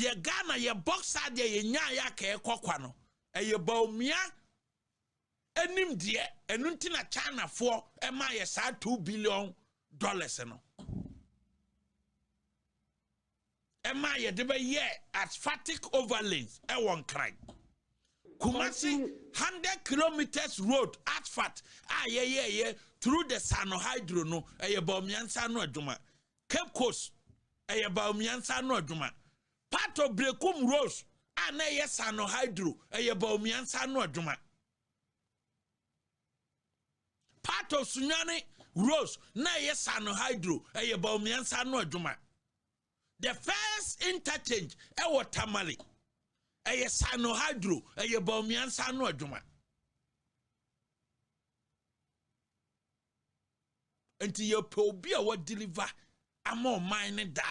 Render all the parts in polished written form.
ye Ghana ye boxer de ye nya ya ka ekokwa no eye baomia enim de enu ntina China for e ma ye sa $2 billion no e ma ye de be ye asphaltic overlays e won cry Kumasi 100 kilometers road asphalt ye through the Sano Hydro no eye baomiansa no adwuma Cape Coast eye baomiansa no adwuma part of Brekum Rose na ye Sano Hydro eye baomiansa no adwuma part of Sunyani Rose na ye Sano Hydro eye baomiansa no adwuma the first interchange e Tamale eye Sano Hydro eye baomiansa no adwuma enti ye pe obi a what deliver amo mine da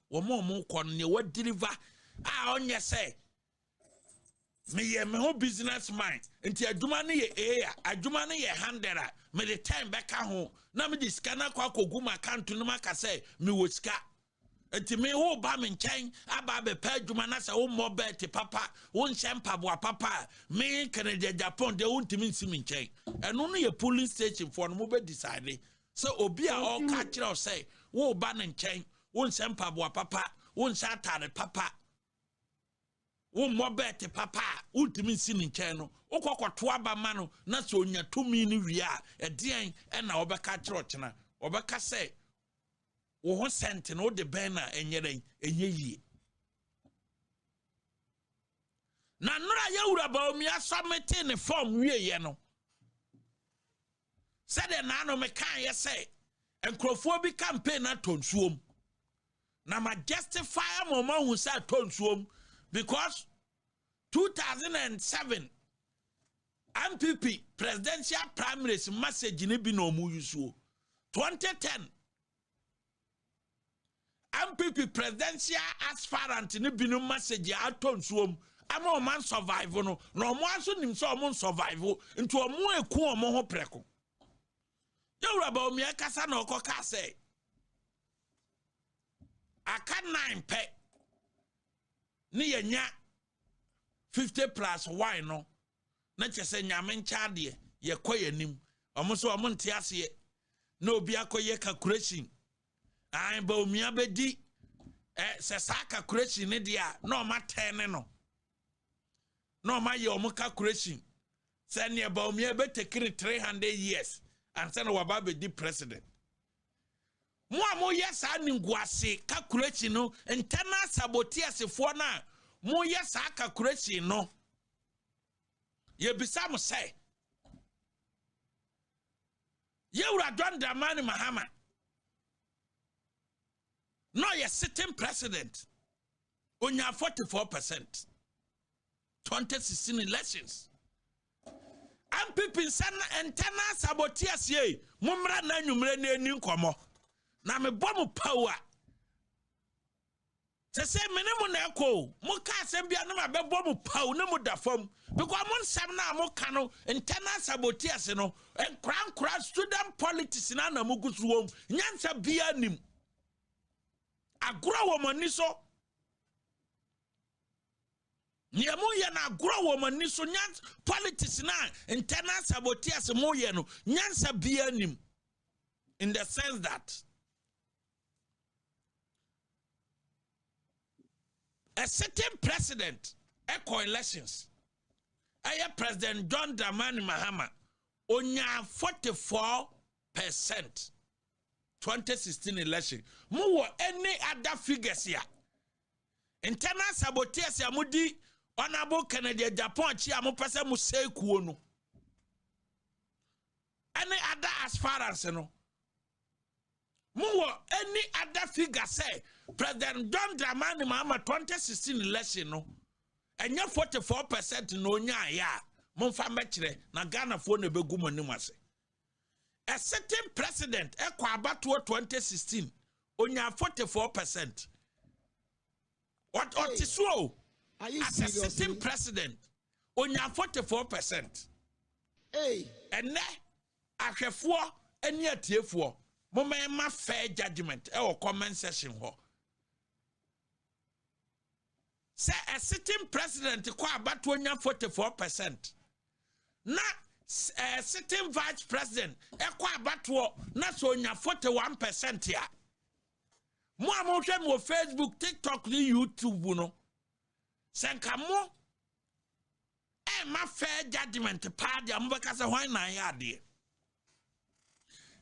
wo mo kon ne what deliver onye say me ho business mind enti adwuma ne ye adwuma ne ye handera me the time beka ho na me scanner kwa koguma account no maka say me wo sika enti me ho ba me nchen aba be pa adwuma na say wo mobile te papa wo nchempa bo papa me Canada Japan de wontimi nsimi nchen eno no ye polling station for no mo be decide so obi a all catch you say wo ba ne nchen wo nsempa bo papa wo nsatare papa wo mobile te papa ultimi nsi nchen no okokoto aba ma no na so onya tumi ni wi a edian e na obeka kire ochena obeka say wo ho sent no de ben na enyeren enye yie na nora yawura ba omi asomete ne form wie ye no said na no me kan ye say enkrofo bi campaign na tonsuom na ma justify mama hu say tonsuom because 2007 MPP presidential primaries message ni bi no mu yusuo 2010 MPP presidential aspirant ni bi no message atonsuom ama man survive no no mo aso nim so mo survive into mo eku mo ho preko yawura ba omi akasa na okoka say aka 9 pe ni yenya 50 plus y no na chese nyame ncha de ye koyanim omo so omo nte ase na obi akoye calculation an ba omi abedi se sa calculation ne dia na o ma 10 no na o ma ye omo calculation se ne ba omi abete 300 years and send waba be the president. Mo yes ninguase calculation no internal sabotage for na mo yes calculation no ye bisa mo say ye wura John Dramani Mahama no ye sitting president onya 44% 2016 elections MPP san internal sabotage ye mumra na nwumre na eni nkomo na me bomu power se minimum na eko mo ka asem bia na be bomu power na mo da fam because mo nsam na mo ka no internal sabotage no enkran student politics na na mo gusuwom nyansa bia nim agoro wo mani so Niamu ya na agro woman ni so nyans politics na internal sabotage mo ye no nyansa bia nim in the sense that a certain president echo elections President John Dramani Mahama onya 44% 2016 election mo any other figures here internal sabotage amudi Honorable Canada Japan chi amopese mu sekuo no any other aspirants no mo any other figure say President John Dramani Mahama 2016 election no enya 44% no nya ya mo fa mekire na Ghana fo na begu mo nim ase a certain president ekwa abato 2016 onya 44% what is so as a sitting president onya 44%. Hey, and ahwefo ani atiefo ma fair judgment e o comment section ho say a sitting president kwa abatoɔ nya 44%. Na a sitting vice president kwa abatoɔ na so nya 41% ya. Mo amouhwe mo Facebook, TikTok, ni YouTube no. Senka mo ma fair judgment party amubeka say why na ya de.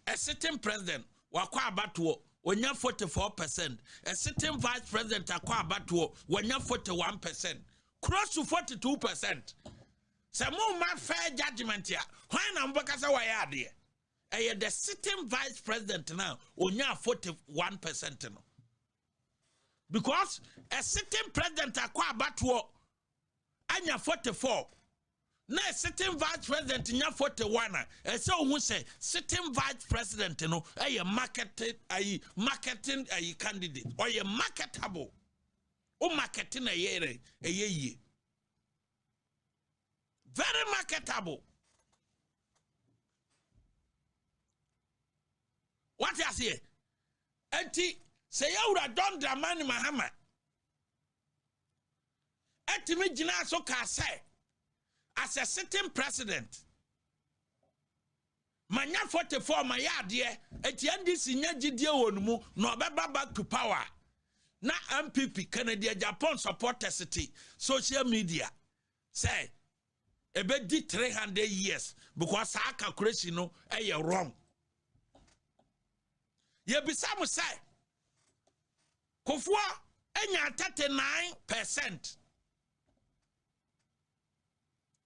A sitting president wakwa abatoɔ onya 44%. A sitting vice president akwa abatoɔ onya 41%. Close to 42%. Say mo ma fair judgment ya. Why na mbeka say why ya de? The sitting vice president now onya 41% no. Because a sitting president akwa abatoɔ anya 44. Na sitting vice president nya 41 a say who say sitting vice president no marketing candidate or marketable. O marketing a ye. Very marketable. What you say? Enti say you Don Dramani Mahama. Enti me jina so ka say as a sitting president. Manya 44 my yadie enti NDC nya gidie wonmu no beba back to power. Na MPP Canada Japan supporters city social media say ebe di 300 years because our calculation no wrong. Ye bisa mo say Kofua enya 39%.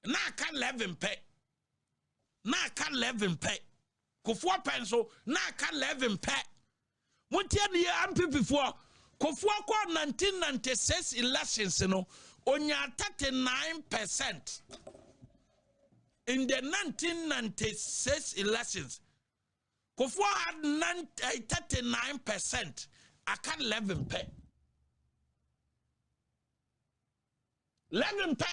Na ka 11 pe. Na ka 11 pe. Kofua penso na ka 11 pe. Montia ne MPP for Kofua kwa 1996 elections no onya 39%. In the 1996 elections Kofua had 39%. I can't 11 pe. 11 pe.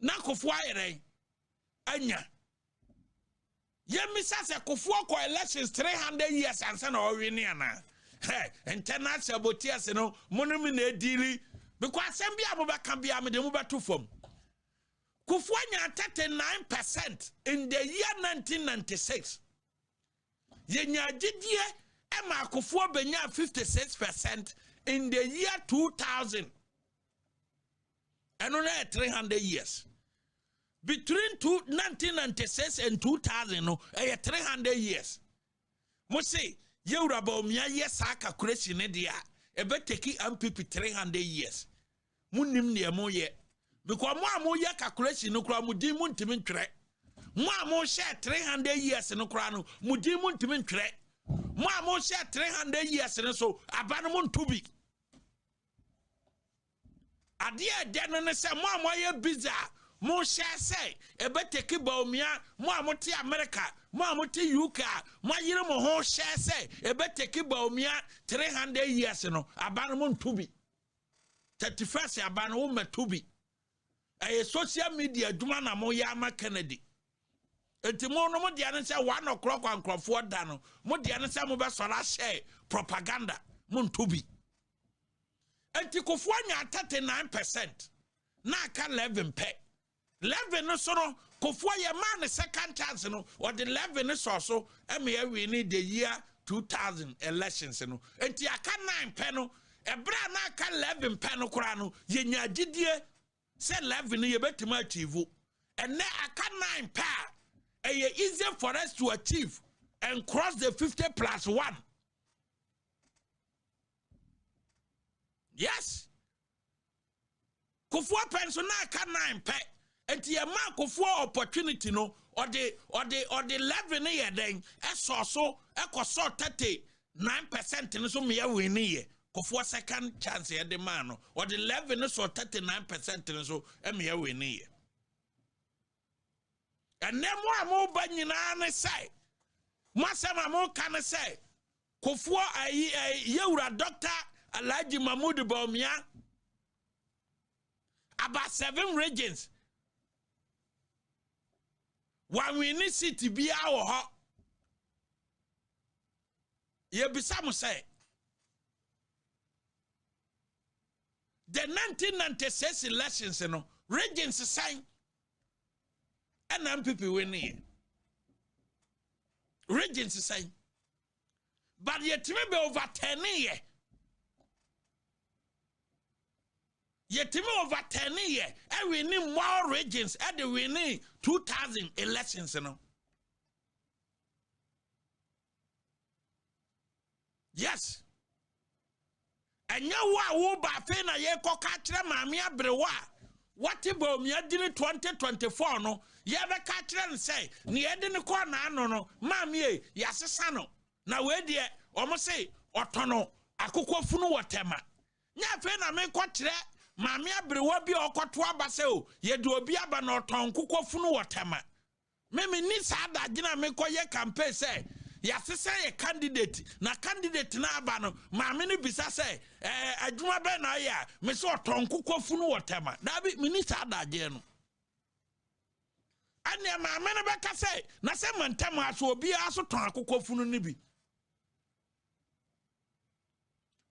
Na Kofua ere anya. Ye misa se Kofua ko elections 300 years and say no win na. Hey, international botias no monumi na edili because sem bia mo beka bia me de mo beto fom. Kofua nya 39% in the year 1996. Ye nya gidie Emma Kofua benya 56% in the year 2000. And only 300 years. Between 1996 and 2000, no, 300 years. Mose, you about me, yes, I calculation idea. A bet take MPP 300 years. Munim near mo ye. Because more ye calculation no crown mudimun timin tre. More share 300 years in no crown, mudimun timin tre. More share 300 years and so abanamon to be. Adia den say mo ye bizarre. Mo share say e be take ba omia mo amoti America mo amoti UK mo yire mo ho share say e be take ba omia 300 years no abano mo ntubi 31st abano wo matubi e social media duma na mo ya ma Kennedy enti mo no mo dia ne say 1 o'clock ankrofo da no mo dia ne say mo be sora share propaganda mo ntubi enti Kofua nya 39% na ka 11 pe 11 no so no Kofua ye man the second chance no or the 11 so me we need the year 2000 elections no enti aka 9 pe no ebra na aka 11 pe no kora no ye nya gidie say 11 ye betima achieve and na aka 9 pe e easier for us to achieve and cross the 50+1. Yes. Kofua penso na aka 9 pe enti ye ma Kofua opportunity no or the 11 ye den so 39% no so me win ye Kofua second chance ye the man no or the 11 so 39% no so me win ye and then mo ba nyina ne say masema mo kan say Kofua yewura Dr. Alhaji Mahmoud Bawumia about 7 regions. One we need city be our hot. Ye be some say. the 1996 elections, you know, Regents sign and MPP winning. Regents sign. But yet maybe over 10 years. Yet over 10 years. And we need more Regents and we need 2000 elections, you know. Yes. And you are ba fe na ye ko ka kire maame abrewa what about me adini 2024 no ye be ka kire ne say ne ye de ne ko na ano no maame e yasesa no na we de omo say otono akokofunu wotema nya fe na me ko kire maame abrewa bi okoto aba say o ye de obi aba na oton kokofunu wotema me ni sa da gina me ko ye campaign say yasesa ye candidate na candidate na aba no maame ne bisa say adwuma be na ya me so otonkokofunu wotema da bi minister adaje no ane maame ne be ka say na se mantama aso obi aso ton akokofunu ne bi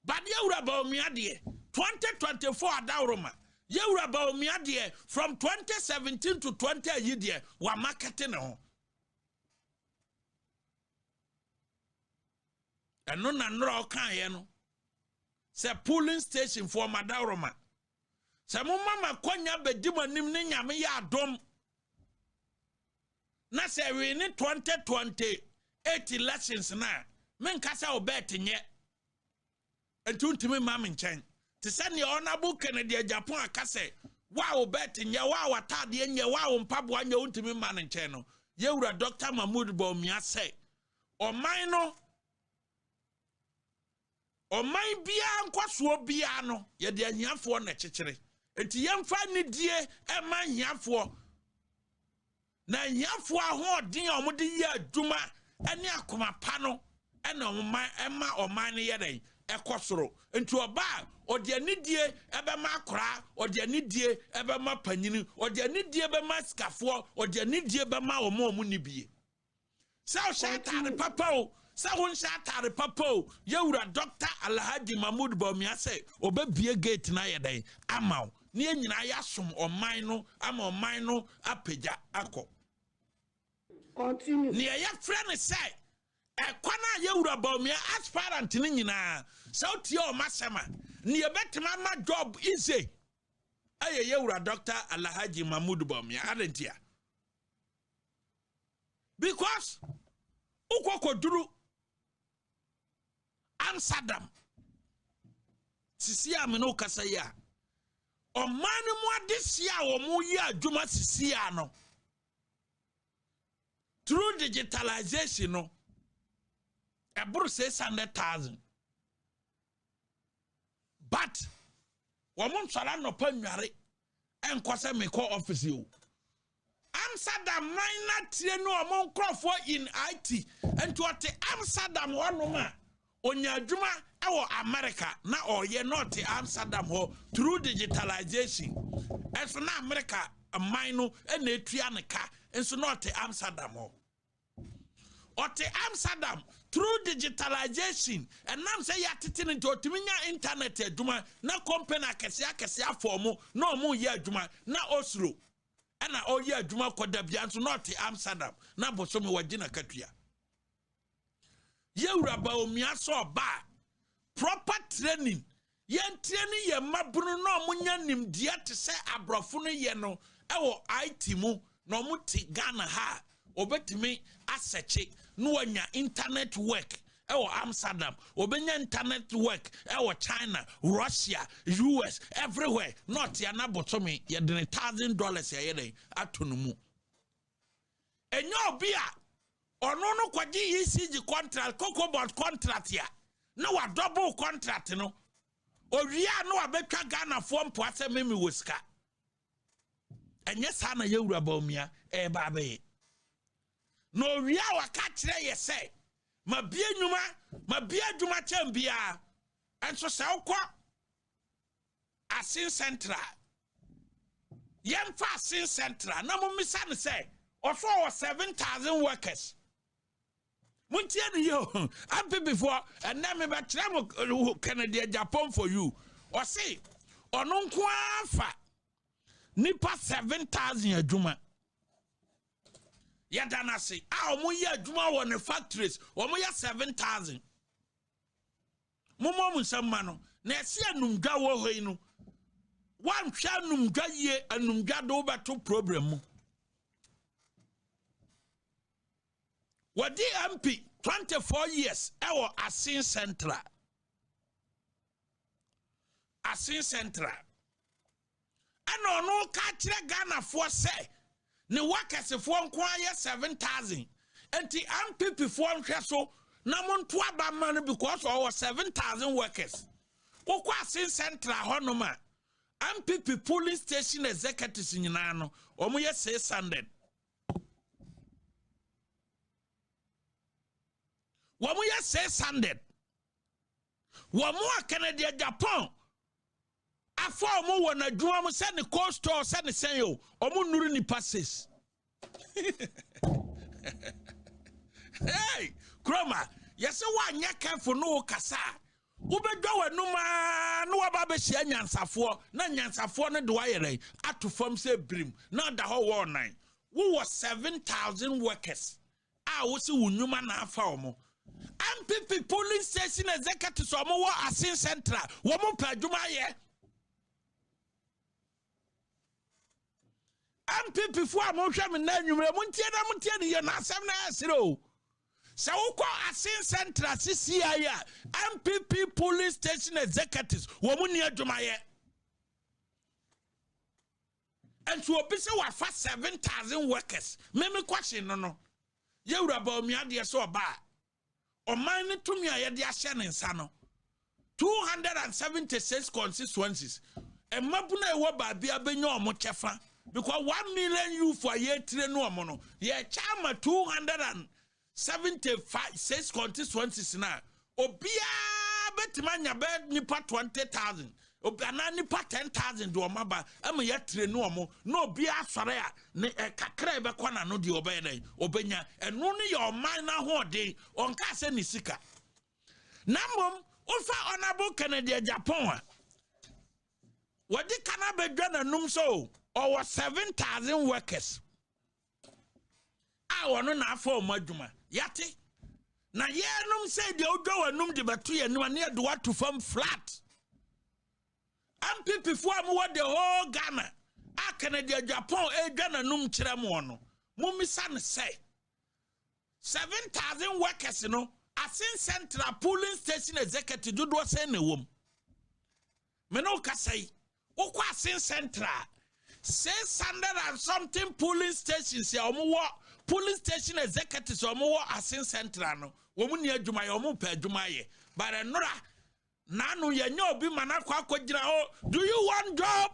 bad yewura ba omiade 2024 adawroma yewura ba omiade from 2017 to 20 yedie wa marketing ho and no na nro kan ye no se polling station for Madawroma se mo mama kwanya bedimanim ne nyame ya adom na se we ni 2028 elections na men kasa obet nye entuntimi mam nchen te se ne honorable Kennedy Japan akase wa obet nye wa watade nye wa mpabo anya untimi man nchen no yewura Dr. Mahmoud Bawumia say oman no oman bia nkwaso bia no ye de ahiafo na kyekere enti yemfa ne die ema ahiafo na ahiafo ahoden omode yi aduma ene akoma pa no ene oman ema oman ne ye den ekosoro enti oba ode anidie ebema akora ode anidie ebema panyini ode anidie ebema skafo ode anidie ebema omo ne bie sao shatare papa o sa won shatare papa yewura Dr. Alhaji Mahmoud Bawumia say obebie gate na yedan amaw ne nyina yasom oman no ama oman no apagya akọ continue ne ya frɛ ne say ekwana yewura Bawumia aspirant ne nyina sa otie o masema ne yebetema ma job easy aye yewura Dr. Alhaji Mahmoud Bawumia adentia because ukokoduru Amsterdam sisi ameno kasaya omani mu adesia wo mu yi adwuma sisi ano through digitalization no eburu 600,000 but wo mu nsara no pa nware enkwose me ko office yo Amsterdam minor tie no amon crofo in IT and what Amsterdam one onya adwuma ewo America na oye not Amsterdam ho through digitalization enso na America amino na etua ne ka enso not Amsterdam ho ote Amsterdam through digitalization and nam say ya tete into otiminya internet adwuma na company akese afomo na omo ye adwuma na Oslo ana oye adwuma koda bia enso not Amsterdam na bosomi wagina katua yewura Bawumia so ba proper training yen training ye mabunu no omunya nimdia te se abrofo no ye no ewo IT mu no muti Ghana ha obetimi aseche no wanya internet work ewo Amsterdam obenya internet work ewo China Russia US everywhere not ya na botomi ye de $1,000 ya ye atono mu enyo obi a ono no kwaji ECG contract Cocobot contract ya na wa double contract no owia no abetwa Ghana fo mpo ase memi woska enye sa na yewura Bawumia ba be no owia wa ka kire ye se ma bie nyuma ma bie adwuma chambia enso se ukọ Asin Central yemfa Asin Central na mo misa ne se also 7,000 workers muntie ne yo am before and na me ba kire mo Kennedy Japan for you or say ono nko afa nipa 7,000 adwuma yada na se a omo ye adwuma wɔ ne factories omo ye 7,000 momo nsɛmma no na ɛse anumdwa wɔ hɔ yi no wan hwɛ anumdwa ye anumdwa do beto problem mu wadi MP 24 years ɛwɔ Asin Central ana ono ka kyerɛ Ghana for say ne workers for nko aye 7,000 enti MPP for nhwɛ so na monto aba man because our 7,000 workers wokɔ Asin Central honoma MPP polling station executives nyina no omo ye 600 womo ye 600 womo Canada Japan afọ omo wọ na dwuma mo se ne cold store se ne sen yo omo nuru ni passes hey kroma yese wa anya careful no kasa wo bedwa wanuma no wa ba be hia nyansafo na nyansafo no de wa yere ato fam se brim na da ho wo nan wo 7,000 workers a wo se wunuma na afa omo MPP polling station executives omo wo Asin Central wo mo pa dwuma ye MPP for amonhwe me na nwumre muntie ne ye na asem na asiro se wokɔ Asin Central CCI MPP police station executives wo mu ne adwuma ye and so obi se wa fa 7,000 workers me question no ye wura ba omi ade so oba oman ne tumi a ye de ahye ne nsa no 276 constituencies emabuna ewo ba bia benya omo chefa because 1 million youth for year train no mono ye chama 276 constituencies na obia betima nya be nipa 20,000 obana nipa 10,000 do maba am ye train no mo no obia asore a ne kakra be kwana no de obey den obenya eno no ye oman na ho de onka se ni sika namom ofa honorable Canada Japan a wadi kana bedwa na num so or 7,000 workers. I want to for Majuma. Yati. Na ye num say the odo num de batu and no near the what to form flat. MPP for what the whole Ghana. I Canada Japan Ghana num chiramono. Mummy son say 7,000 workers, you know. Asin Central polling station executive do say ne wom. Menoka say, Okwa Asin Central. 600 and something polling stations ya omo polling station executives omo Asin Central no omo ni adwuma ya omo pa adwuma ye but enora nanu ye nya obi manakwa akogina o do you want job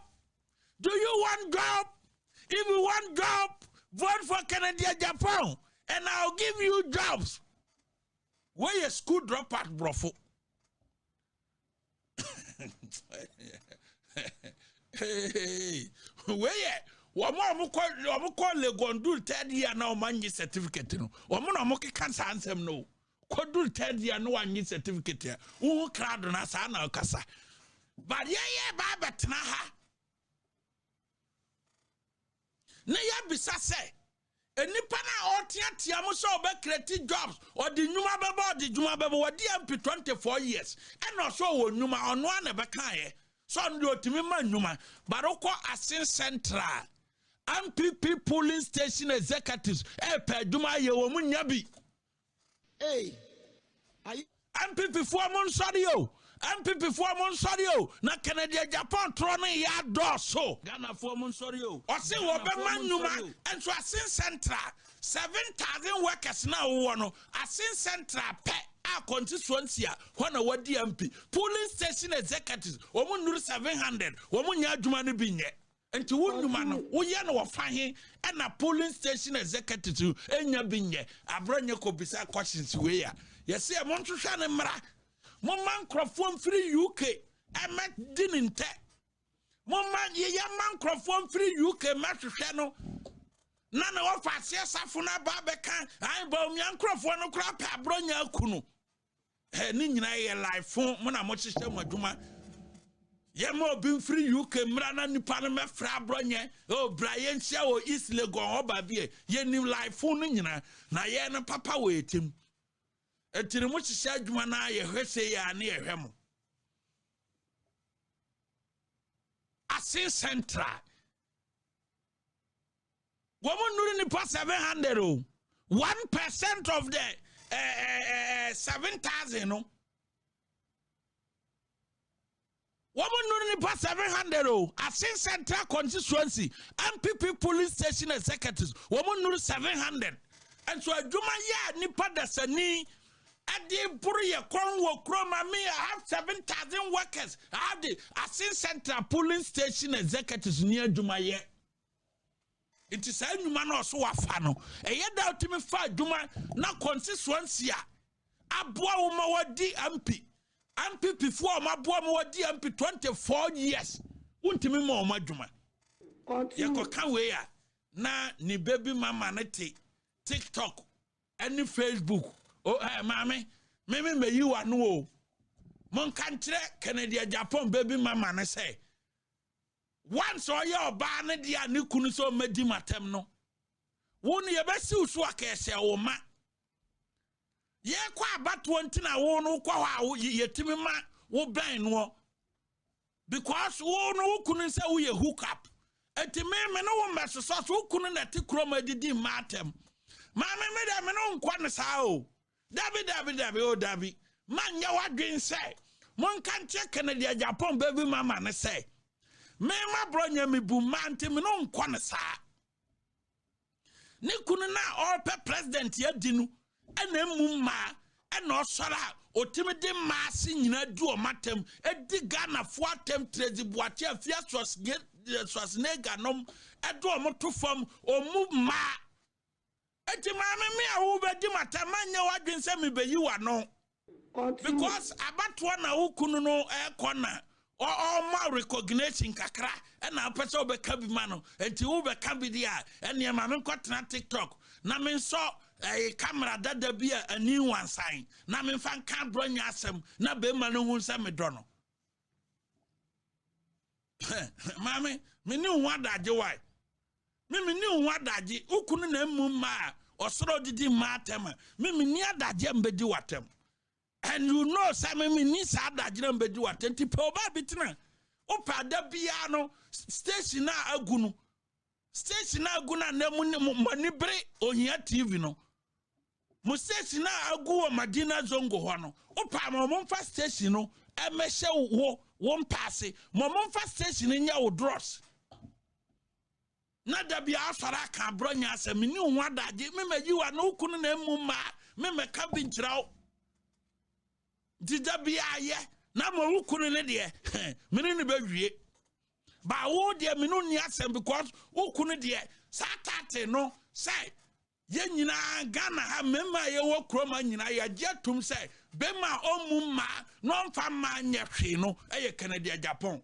if you want job vote for Canada Japan and I'll give you jobs where your school dropout brofo hey where womo call Legondul 3rd year now manyi certificate no womo na mo keka ansem no kodul 3rd year no anyi certificate ya wo krado na sa na kasa but ye ba betna ha na ya bisa se enipa na otiatia mo so be create jobs or the nyuma bebo wadi MP 24 years and also wo nyuma ono na be kan ye so ndo otimi ma nyuma baroko Asin Central MPP polling station executives pe duma ye wo munya bi hey MPP for mon sorry o MPP for mon sorry o na Canada Japan tro no ya do so Ghana for mon sorry o say wo be man nyuma and so Asin Central 7,000 workers na wo no Asin Central pe a constituency when a wadi MP polling station executives omo nuru 700 omo nya adwuma no bi nye enti wo nnuma no wo ye no wo fa he na polling station executives enya bi nye abranye ko bisa questions we ya yesi e mo ntwehwe ne mra mo man crofom free UK emet dininte mo man ye man crofom free UK matwehwe no na na wo fa se safo na ba beka ai ba mi ankrofo no kra pa abronya akunu ni nyina ye life fun mo na mo hyehyɛ mo adwuma Yemo bin free UK mrana ni panama fra bronye o Brian Sia o East Legon oba bie ye ni life phone nyina na ye na papa we etim etiri mu hihye adwuma na ye hwese ya na ye hwemo Asin Central woman nuri ni pa 700 o 1% of the 7,000 no woman nuri ni pa 700 o Asin Central constituency MPP police station executives woman nuri 700 and so adwuma ya nipa dasani Adi Puri Konwo Kroma me, I have 7,000 workers. I have the Asin Central Polling Station executives near Jumaye. It is a new man or so afano. A year down to me 5 Juma, na constituency. Abua Umawa DMP. MP before my boy DMP 24 years. Untimi mo Juma. Yako kanwe na ni baby mama neti TikTok any Facebook. Oh, mommy, maybe me you are no. Mon country, Canada, Japan, baby, mama, and say. Once or your banner, dear Nikunuso medimatem no. Won't you best you swak as your ma? Ye qua but one thing I won't qua ye timima, wo blind wo. Because who couldn't say we a hook up. At the man, no master sauce who couldn't at the chroma did matem. Mamma made a man on Quanasao. Dabi, oh Dabi. Man, ya what green say. Mon can't check Canada, Japan, baby mama, and say. Me, my brother, me boom man, Tim, no quanasa. Nikunina, all per president, ya dinu, and then mumma, and no sala, or timid massing in a duo matem, a digana, 4 tem, trezi boatia, fias was get was neganom, a duo motu form, or move ma. Eti mama me a wo bedi matamanya wadwen se me be you ano because about one na ukunu no kona or ma recognition kakra and na pese obeka bi ma no enti wo beka bi dia ene ma me nkotena TikTok na me so camera dada bi a ani wan sign na me fan kan bronya asem na be ma no hu se me do no mama me ni hu adaje why Mimi ni wadaji ukunu na mumma osoro didi matem mimi ni adaje mbedi watem and you know say mimi ni sa adaje na mbedi watem ti pe oba bitina opa da bia no station na agunu na mani bre ohia TV no mo station na agu o Madina Zongo ho no opa mo mfa station no emehye wo mpaase mo mfa station nya wo dross na dabia afara ka bronya asem ni hu adaje me mayiwa na ukunu na mumma me meka bi nkyirawo didabia ye na mo ukunu ne de me ni bawie ba wo de me no ni asem because ukunu de satate no say ye nyina Ghana ha mema ye wo kroma nyina ya jetum say bema omumma no mfa ma nya hwe no eye Canada Japan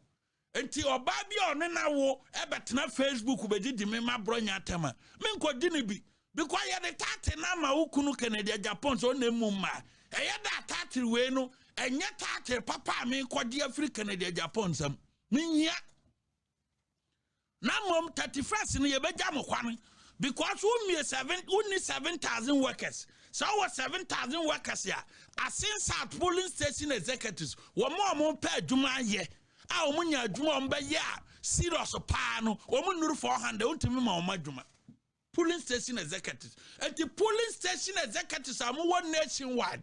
enti oba bia one na wo ebetena Facebook bedidi me ma bronya tema me nkodi ne bi because ye de tate na ma ukunu Canada Japan so na mumma eye da tate we no enye tate papa me nkodi Africa Canada Japan sam minya na mom 31st no ye beja mo kwane because we need 7,000 workers. So our 7,000 workers here. Asin South polling station executives. One more per Juma ye. Our munya Juma ya serious pano. Woman no 400. Ultimate my Juma. Polling station executives. And the polling station executives are more nationwide.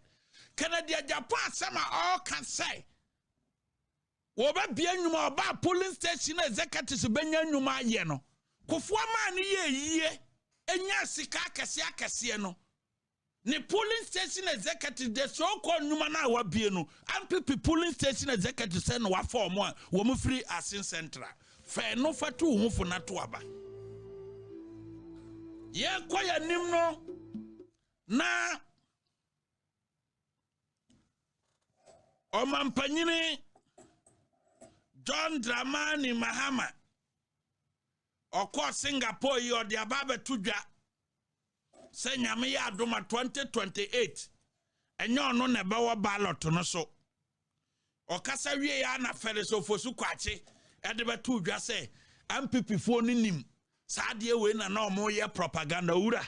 Canada, Japan, some all can say. Woba bien numa ba polling station executives benya numa ye no. Kofua man ye. Enya sika kese no ne polling station executive de so called numa na wa bie no MPP polling station executive say no wa form a wo mu free Asin Central fe no fatu hu fu na to aba ye koya nim no na omampanyini John Dramani Mahama Oko Singapore yo de ababe tudwa se nyame ya adoma 2028 enyo no ne be wo ballot no so okasa wie ya na fere so fosu kwache ede betu dwa say MPP fo ni nim saa de we na omo ye propaganda wura.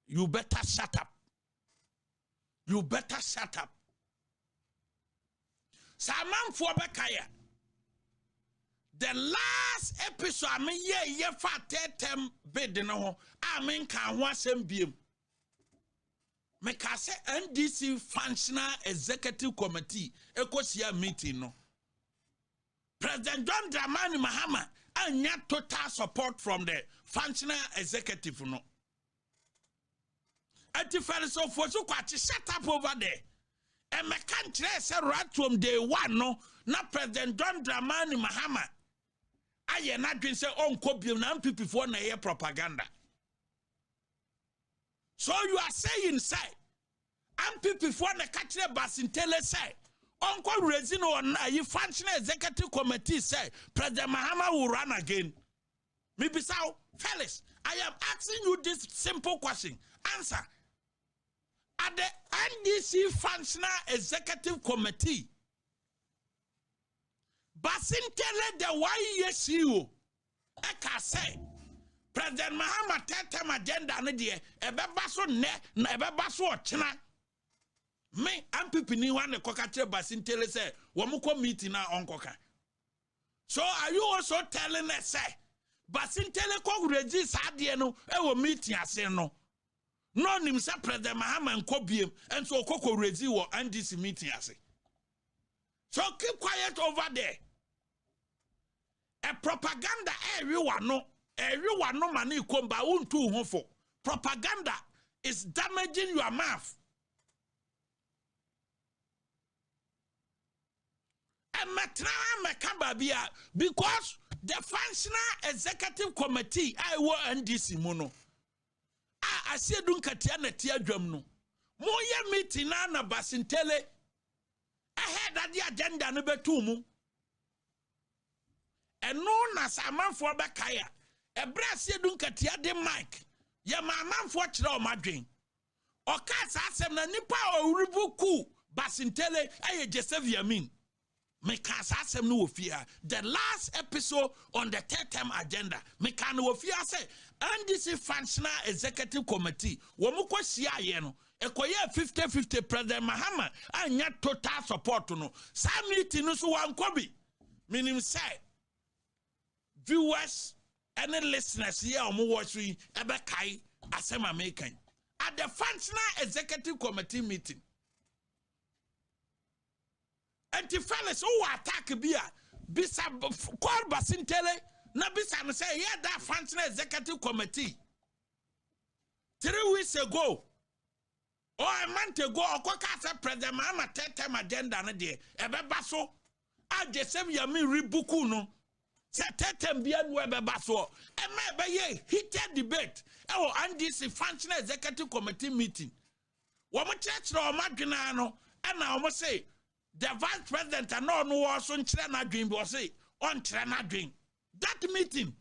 You better shut up. You better shut up. Saman fo bekaya. The last episode I mean ye fa tetem bid no ho I mean kan ho asem biem. Me ka say NDC Functional Executive Committee ekosia meeting no. President John Dramani Mahama anya total support from the Functional Executive no. Anti-Ferry so for so kwachi shut up over there. And me country say right from day one no na President John Dramani Mahama aye na dwen say onko biem na MPP for na ye propaganda. So you are saying say MPP for na catch Basintele say onko reason on na you Functional Executive Committee say President Mahama will run again. Me bisao Felix, I am asking you this simple question. Answer. At the NDC Functional Executive Committee, Basintele the YESU, Eka say, President Mahama tetem agenda ne de ebebaso ne na ebebaso ochina. Me MPP ni wan kokatre Basintele say, womuko meeting na onkoka. So are you also telling us say, Basintele ko register ade no e wo meeting ase no? No nim say President Mahama nko biem and so koko rezi wo NDC meeting ase. So keep quiet over there. A propaganda everyone no mani komba untu hofo. Propaganda is damaging your mouth. And because the Functional Executive Committee I were NDC mono. I see dunkatia na tia dwam no. Moye meeting na Basintele ahead of the agenda no betu mu. And no na samanfo bekaya. Ebra see dunkatia de mic. Ya mamanfo kire o madwen. Oka sa asem na nipa o ribuku Basintele aye Joseph Yamin. Me ka sa asem no ofia. The last episode on the third term agenda. Me ka no ofia say NDC Functional Executive Committee, womuko sia ye no, ekoye 50-50 President Mahama, anya total support no. Sa meeting no so wankobi. Meaning say, viewers and listeners here omo watch we ebe kai asem American. At the Functional Executive Committee meeting, anti-fellas who attack bia, bisa call Basintele, na bisa say, yeah, that Functional Executive Committee. 3 weeks ago, or a month ago, or Kokasa President Mahama tetem agenda na de, ebe baso, a Joseph Yamin ribuku no, se tetem bian webe baso, e me ye heated debate, e NDC Functional Executive Committee meeting. Womo church no madwena no, e na womo say, the Vice President and no was on China dream was say, on China dream. That meeting.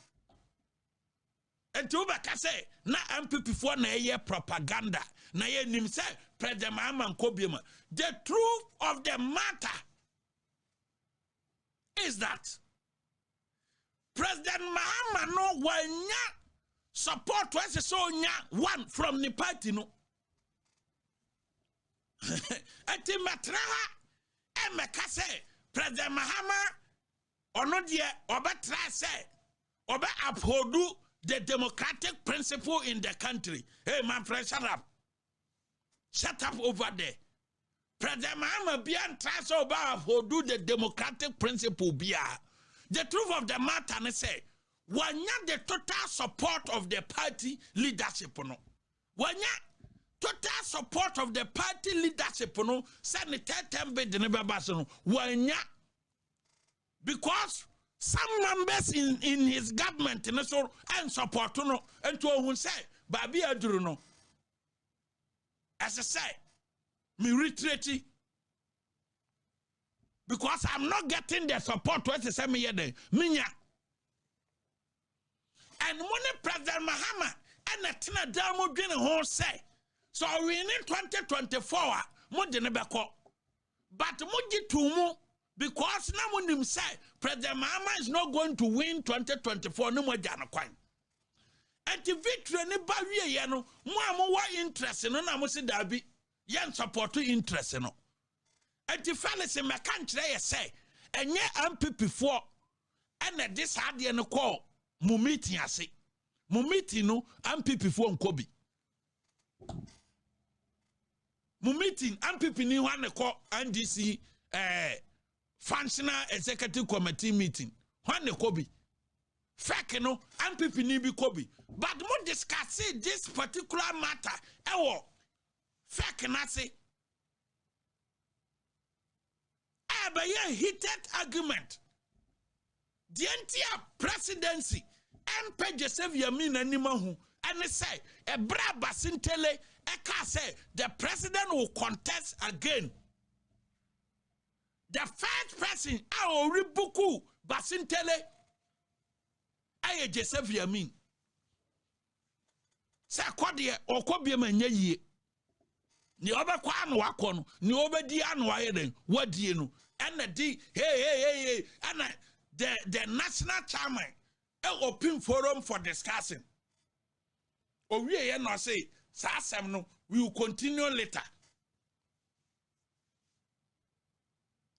And to say, na MPP for na ye propaganda. Na ye nim say, President Mahama Kobiema. The truth of the matter is that President Mahama no wanya support was so nya one from the party no. Ati matraha emeka say President Mahama ono die obetra say obe uphold the democratic principle in the country. Hey man, friend, shut up. Shut up over there. President Mahama bian try so uphold the democratic principle bia. The truth of the matter say wanya the total support of the party leadership no. Wanya total support of the party leadership no Senator Tembe de Nebabaso wanya because some members in his government and support no and to who say babi aduru no as I say me retreat because I'm not getting the support what say me here minya and when President Mahama and a tina damo dwene ho say so we in 2024 mo de ne beko but mo gi tumu Because now when him say President Mahama is not going to win 2024, no more jana kwan. And the victory ni ba wie ye no, mo wa interest no na mo se dabi, yen support interest no. And the fellas in my country say, enye MPP for and this ade no call mu meeting ase. Mu meeting no MPP for nkobi. Mu meeting MPP ni wan call NDC functional executive committee meeting. Wan kobi. Fake no MPP ni bi kobi. But mo discuss this particular matter. Ewo fake na say a heated argument. The entire presidency MP Joseph Yamin Animahu and say a braba sintele eka say the president will contest again. The first person I ribuku basintele aye Joseph Yamin. Say kodie okobie manya yie. Ni obekwa anu akọ ni obedi anu ayeden wadie no and the hey and the national chairman open forum for discussing. Owie ye no say sa asem no we will continue later.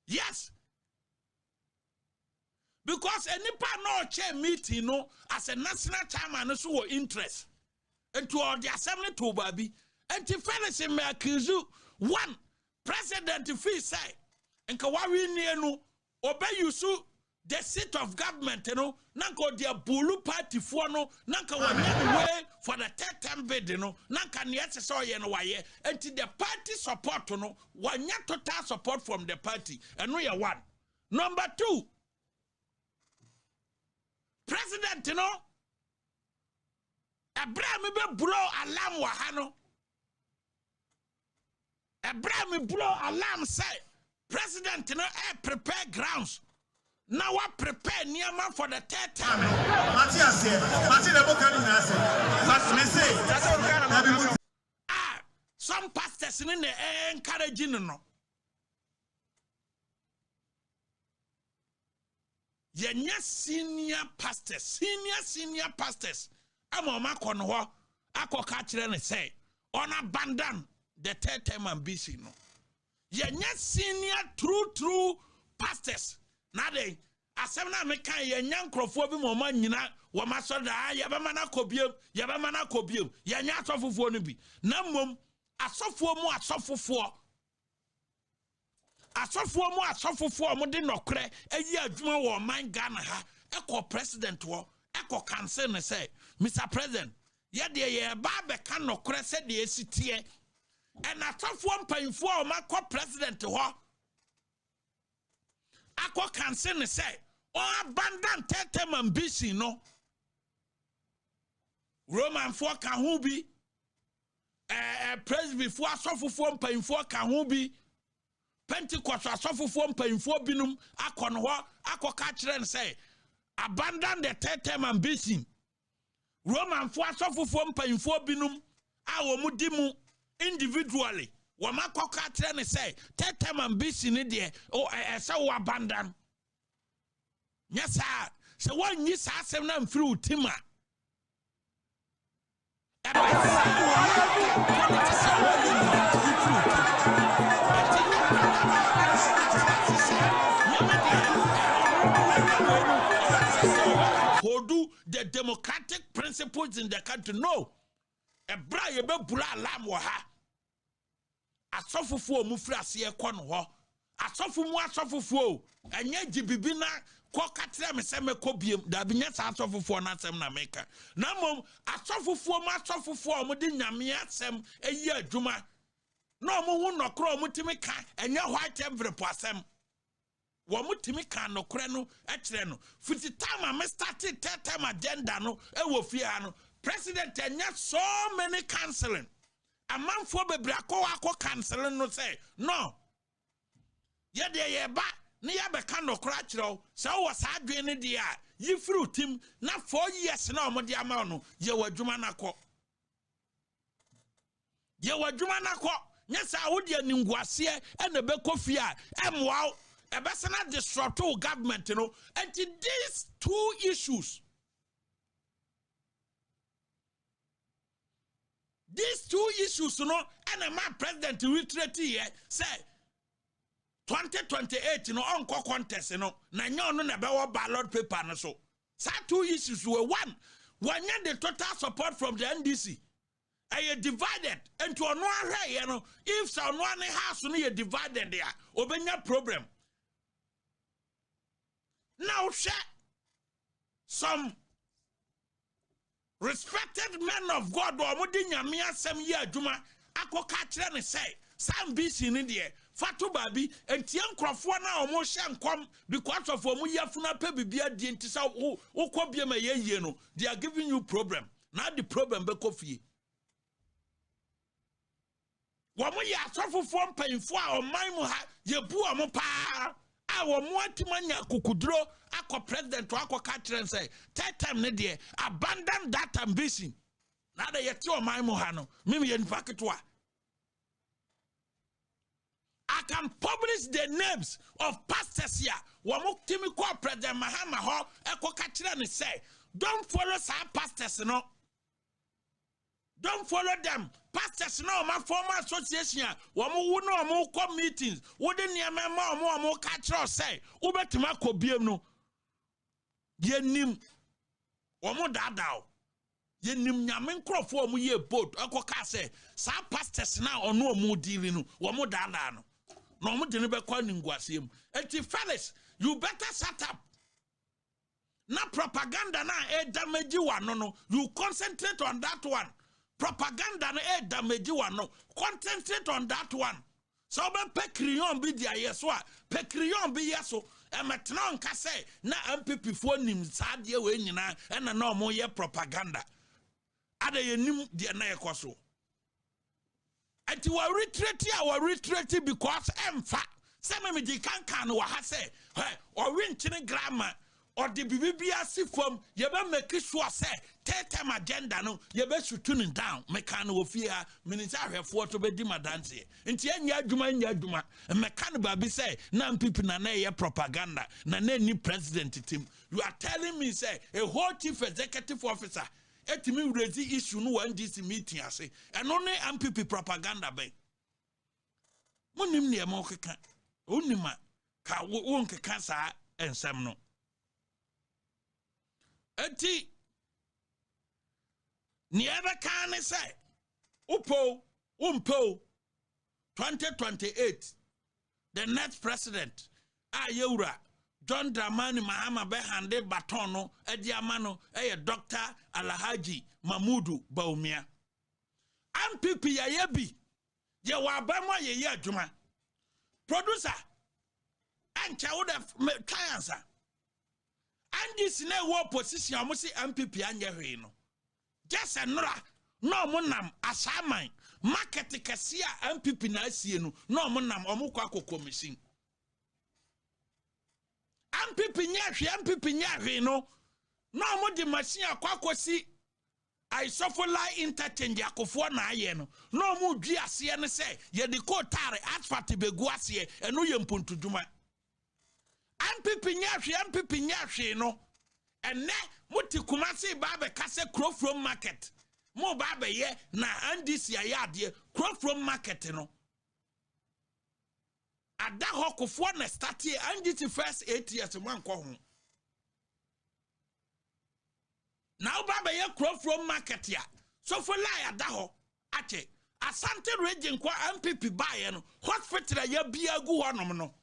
Yes. Because any part no chair meeting no as a national chairman so interest into all the assembly to baby and the fellas in me accuse one president fee say and kawari no obey you so the seat of government nanko the bulu party for no nanka way for the third term bid nanka nyese so ye no waye and the party support no wanya total support from the party and no ye one. Number two, president Abraham be blow alarm wahano. Abraham blow alarm say president prepare grounds. Now I prepare Niama for the third time. Some pastors in the encouraging no. Yenya senior pastors. I'm on my corner. I could catch them and say, on abandon the third time ambition. Yenya senior true pastors. Now they asemna meka yenya nkrofo bi mo manyina wo masoda yabamana kobiam yenya asofofo no bi na mom asofo mo de nokre ayi adwuma wo man Ghana ha eko president wo eko cancel ne say Mr. President ye de ye ba be ka nokre se de esitie and asofo mpanfo o makọ president wo Ako cancel ne say or abandon third-term ambition no. Roman for Kahubi, Presby for Sophophone paying for Kahubi, Pentecost Sophophone paying for Binum, Akonwa, Ako catch and say, abandon the third-term ambition. Roman for Sophophone paying for Binum, our Mudimu individually. Wamako catch say, third-term ambition in there, oh, I saw abandon. Yes, sir. So one year, I'm not through Tima. Who do the democratic principles in the country? No. A bribe bula lam waha. A sofu for mufrasi a conho. A sofu and yet Jibibina. Kokatra me se me kobiam da binya sa asofofo na asem na meka na mom asofofo mo de nyame asem eyi adwuma na mo hu nokro mo timi ka enye white envelope asem wo mo timi ka nokre no e kire no futi time me started third time agenda no e wo fie ha no president enya so many cancelling amanfo bebre akọ cancelling no say no ye de ye ba ni ya beka nokra kire so wo sa adwene de a yi fru tim na 4 years na omode ama no ye wadwuma nakọ nyesa wodi aninguase ene be kofie a emwa a personal disruptive government, you know, and these two issues. These two issues, you know, and my president retreat here say 2028, you know, uncle contest, you know, na no never ballot paper, and so. Two issues were one you the total support from the NDC. I divided into one way, you know, if someone has to be divided there, open your problem. Now, some respected men of God or Mudinya Mia some year Juma, Ako catcher and say, some BC in India, Fatu Babi, and Tian Crofwana or Moshan come because of Omuya Funa Pebi Bia Dientisa, who Kobiama Yeno, they are giving you problem. Now the problem Bekofi. Wamuya suffer from pain for or Maimuha, Yabua Mopa. Our Mwantimania Kukudro, Ako president to Ako catcher and say, third time Nadia, abandon that ambition. Now they are two my Mohano, Mimi and Fakatwa. I can publish the names of pastors here. Wamuk call President Mahama Ho, Eko catcher and say, don't follow some pastors, no. Don't follow them. Pastors, no, my former association, Wamu no more come meetings. Wouldn't your more catch or say, Ubetimako Biemno. Yenim Wamu dadao. Yenim Yamin Crawford, ye boat, Uncle Casse. Some pastors now or no more dealing, Wamu dadano. No more deliver calling Guasim. And fellas, you better shut up. Na propaganda na damage you one, no. You concentrate on that one. Propaganda na damage one, no. Concentrate on that one. So ben pekriyon bi dia yeswa, pekriyon bi yeso. E metna nka say na MPP fo nim sadie we nyina e na na omo ye propaganda. Ada ye nim dia na yekoso. Ati wa retreat because emfa. Se me di kan wa ha say, hey, o winchine grammar. Or the BBBA si from yeba make sure say third-term agenda no yeba should tune down mekan wo fia minister ahwefo to be di madanse nti anya adwuma mekan ba bi say na people na ye propaganda na ni president team. You are telling me say a whole chief executive officer etimi raise issue no one this meeting ase and only MPP propaganda be monim ne mo keka onima ka won keka sa ensem no. Eti nieba kan say umpo 2028 the next president ayewura John Dramani Mahama be hande baton no edi amano Dr. Alhaji Mamudu Bawumia MPP ya yebi ye wa bamwa ye adwuma producer ancha would have answer. And this ne war position amusi MPP anye hwe no just enra no monam asaman market kesia MPP na asie no no monam omukọ akoko machine MPP nya hwe no no mo di machine akwakosi I suffer lie interchange akofo na aye no no mo dwi ase ne se ye de ko tare asphalt begu ase eno ye mpontuduma MPP nya hwe no ene muti kumasi babe kase crow from market mo babe ye na NDC ayade crow from market no ada hokofo na start here NDC first 8 years man ko ho now babe ye crow from market ya so for lie ada ho ache Asante region kwa MPP bae no hospital ya bia gu honom no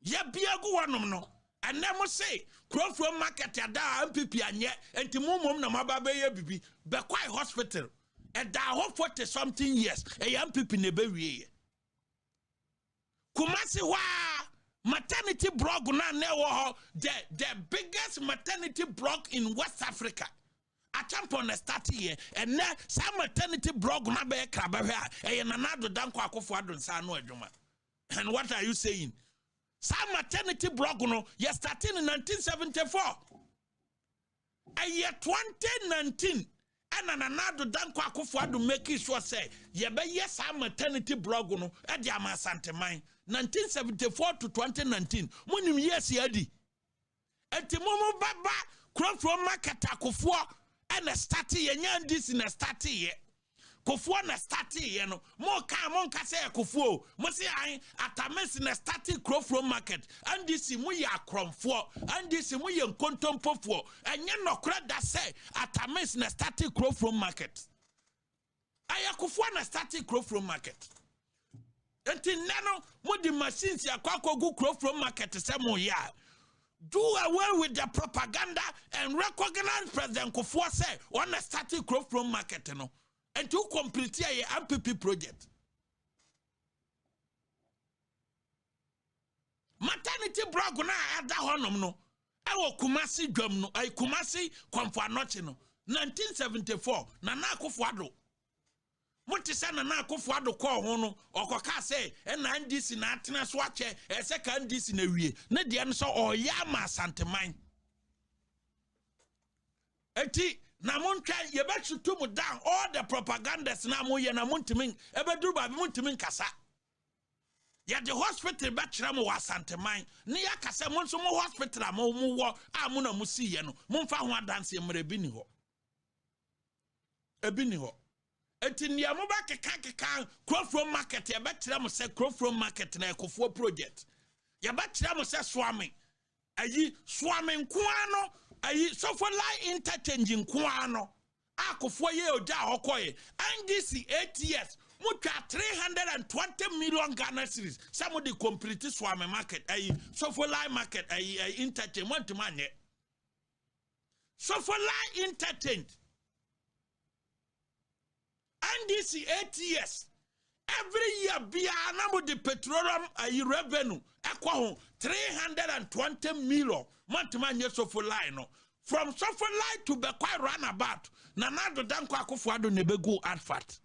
ya biagu wanom no and them say crow from market ya da MPP anye enti mumum na mababa ye bibi be kwai hospital e da ho 40 something years e MPP ne be wie Kumasi wa maternity block na ne wo the biggest maternity block in West Africa a champion start here and now some maternity block na be kraba hwe e na nado danko akofo adonsa no adwuma. And what are you saying? Some maternity block no you started in 1974. A year 2019 ana Nana-Addo Dankwa Akufo-Addo make sure say yes maternity blog no e di ama Asanteman 1974 to 2019 munim yes yadi enti momo baba Krofrom market Akufo and start ye this in a start ye Kofo na start ye no mo ka say Kofo mo say I atames na start Krofrom market and this mo ya kromfo and this mo ye nkontompofo enye nokra da say atames na start Krofrom market aya Kofo na start Krofrom market enti nano mo di machines ya kwakogu Krofrom market say mo ya do away with the propaganda and recognize President Kofo say on a static growth from market no and to complete a MPP project. Maternity blog na ada honum no. Ewo Kumasi dwam no, ay Kumasi Komfo Anokye no. 1974 Nana Akufo-Addo. Monti se Nana Akufo-Addo call ho no, okoka say na NDC na atena so ache, ese ka NDC na wie. Ne de no so oya ma Asanteman. Eti na montwa ye betutu mu down all the propagandas na mo ye na montimin ebeduru ba montimin kasa. Ya the hospital betchra mo wa Asanteman. Ne ya kasa mo nso mo hospital mo wo a mo na mo si ye no. Momfa ho adanse mre bi ni ho. Ebi ni ho. Eti niya mo ba keka Krofrom market ya betchra mo se Krofrom market na Ekofo project. Ya betchra mo se Swami. Ayi Swami nkoano ayi Sofolight interchange nkoano. Akofo ye oja hokoye. NDC 8 years. Mucha 320 million Ghana cedis. Some of the complete Swami market, a Sofolight market, a interchange. Want to man yet? Sofolight interchange. NDC 8 years. Every year, be a number the petroleum revenue. Equal 320 million. Want to man yet Sofolight no. From Sofolight to Bekwai roundabout. Nana-Addo Dankwa Akufo-Addo nebego advert.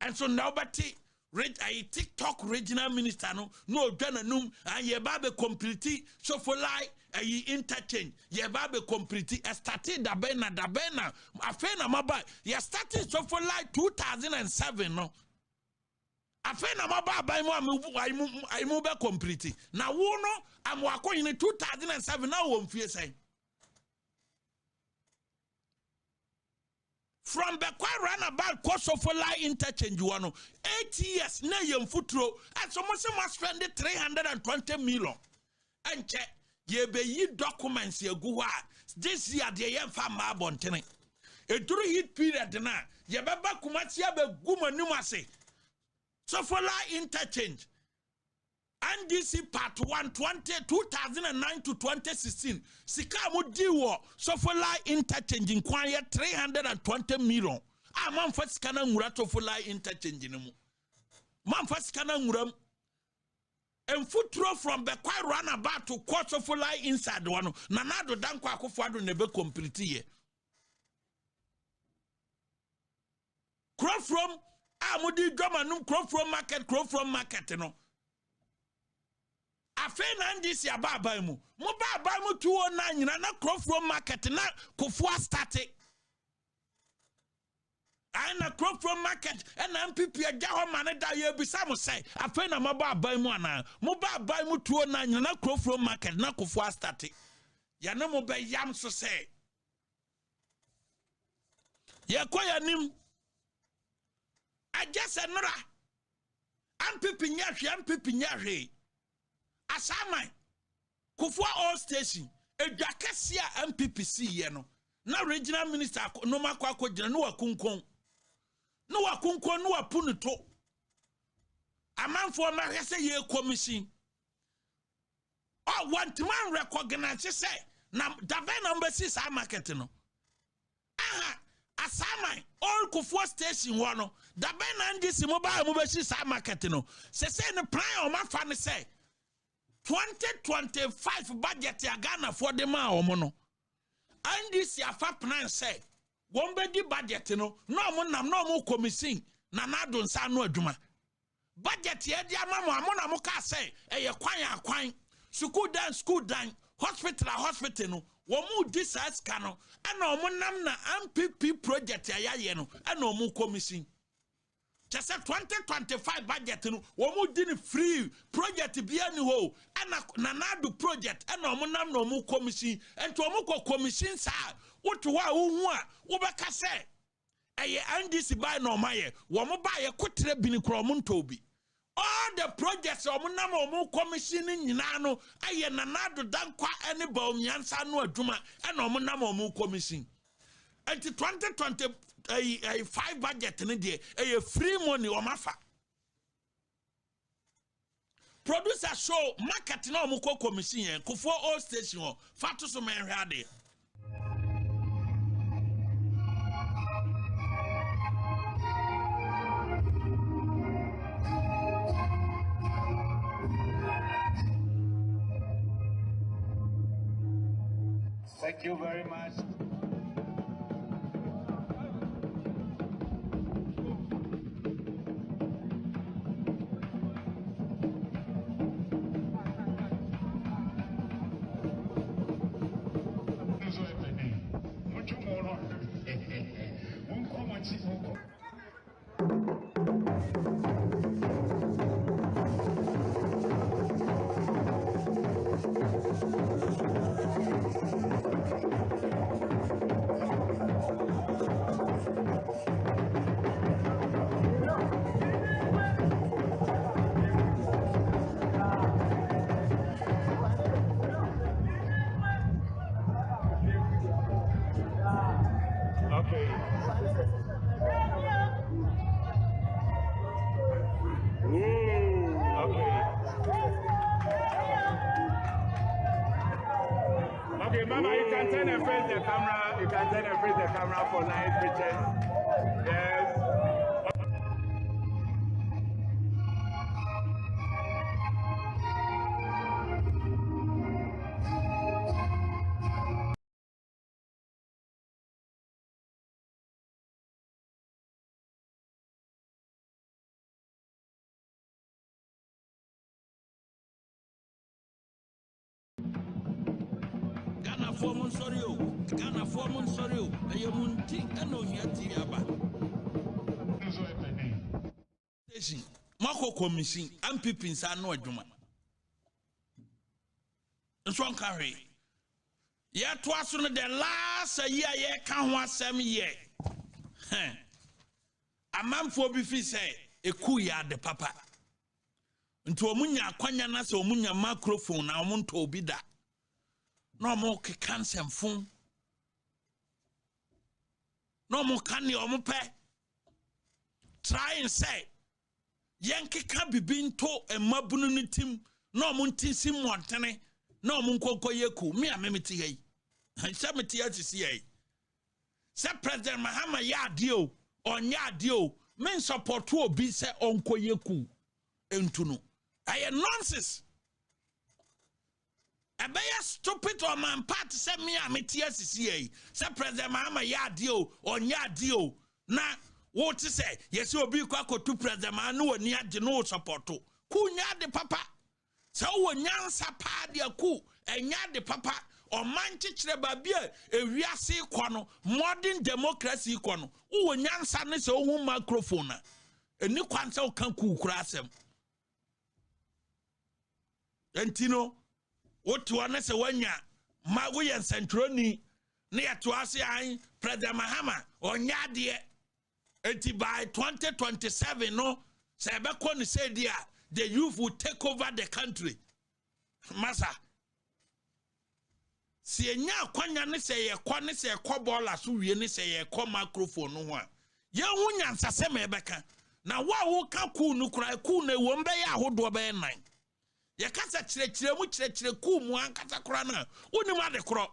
And so nobody read a TikTok regional minister no dwana num and ye babe complete Sofolight a interchange ye babe complete started dabena afena maba ye started Sofolight 2007 no afena maba by I move complete na wo no am wako in 2007 now won fie say from Bekwai roundabout Sofolight interchange one 8 years na yem futuro and so must spend 320 million and check ye be yi documents ye go this year the yem fa ma bontene e duru hit period na ye beba Kumasi be guma numase Sofolight interchange NDC part 1 2009 to 2016 sika mo diwo Sofolight interchange in kwanya 320 million man fa sika na ngura Sofolight interchange ni mu man fa sika na ngura enfuturo from Bekwai roundabout to Sofolight inside one Nana-Addo Dankwa Akufo-Addo ne be complete ye Krofrom amudi dwamanum Krofrom market no afena ndisi ababa mu mo baba mu 209 nyina na Krofrom market na Kofo start ana Krofrom market na MPP agya ho mane da ye bisa mo say afena mo baba mu ana mo baba mu 209 nyina na Krofrom market na Kofo start ya na mo be yam so say ye koya nim agya senra MPP nya Asaman Kofo all station edwakesia MPPC ye no na regional minister no makwa akogina no wakunkon no wapunu to amanfo ma hwese ye commission want man recognize say na dabe number 6 market no Asaman all Kofo station one dabe na ndisi mobile mo be 6 market no say no plan o ma fa ne say 2025 budget ya Ghana for the man omono and this ya fa plan say won be di budget no mo nam no mo commission Nana-Addo nsa no adwuma budget ya di amamo amona mo ka say eye kwan school dan hospital no womu disas kano ana omunam na MPP project ayaye no ana omu commission just 2025 budget no womu di free project bia ni ho ana nanado project ana omunam na omu commission ento omu ko commission sa woto wa wo hu a wo beka se eye NDC by no maye womu ba ye kotre bini kro omu ntobi. All the projects omunam omu commissioning nyina no aye nanado dankwa ene ba omyansa no adwuma ena omunam omu commission. Until 2025 budget ne de aye free money omafa. Producer show market na omu commission yen kofo all station fatu so menhwe ade. Thank you very much. Okay, Mama, you can turn and face the camera. You can turn and face the camera for nice pictures. Yes. Ghana formun sorry o ayemunti eno hiati aba station mako commission MPP nsa no adwuma nso nkawe ye to aso no the last year ye ka ho asem ye amamfo bi fi say eku ya de papa nti omunya akwanya na se omunya microphone na omunto obi da no more cancer phone. No more can you try and say Yankee can be being told a mabununi team, no muntin sim montane, no munkoko yeku, me a memity. And Samity to see. Say President Mahama Yadio or Yadio, men support to be say onko yeku. Entunu. I am nonsense. A be stupid or man part send me a MTSCA. Say President Mahama Yadio or Yadio. Na what to say? Yes, you'll be quack to President Manu and Yad no support to. Kunya de papa. So when Yansa padia ku and Yad de papa or Manchester Babia, a Riasi Quano, modern democracy Quano. Oh, Yansa is a woman microphone. A new council can cool crass him. And Tino. What to honest one ya, Maui and Centroni, near to us, President Mahama, or Yadia, and by 2027, no, Sabakon said, yeah, the youth will take over the country. Massa. See, now, Quanya say a Quanis say a cobola, so we say a co microphone, no one. Young Wunyans a semi-becca. Now, what will come cool, no cry, cool, no one bay, I would do a bay nine. Ya kasa chire mu chire ku mu ankasa kora na woni ma de kro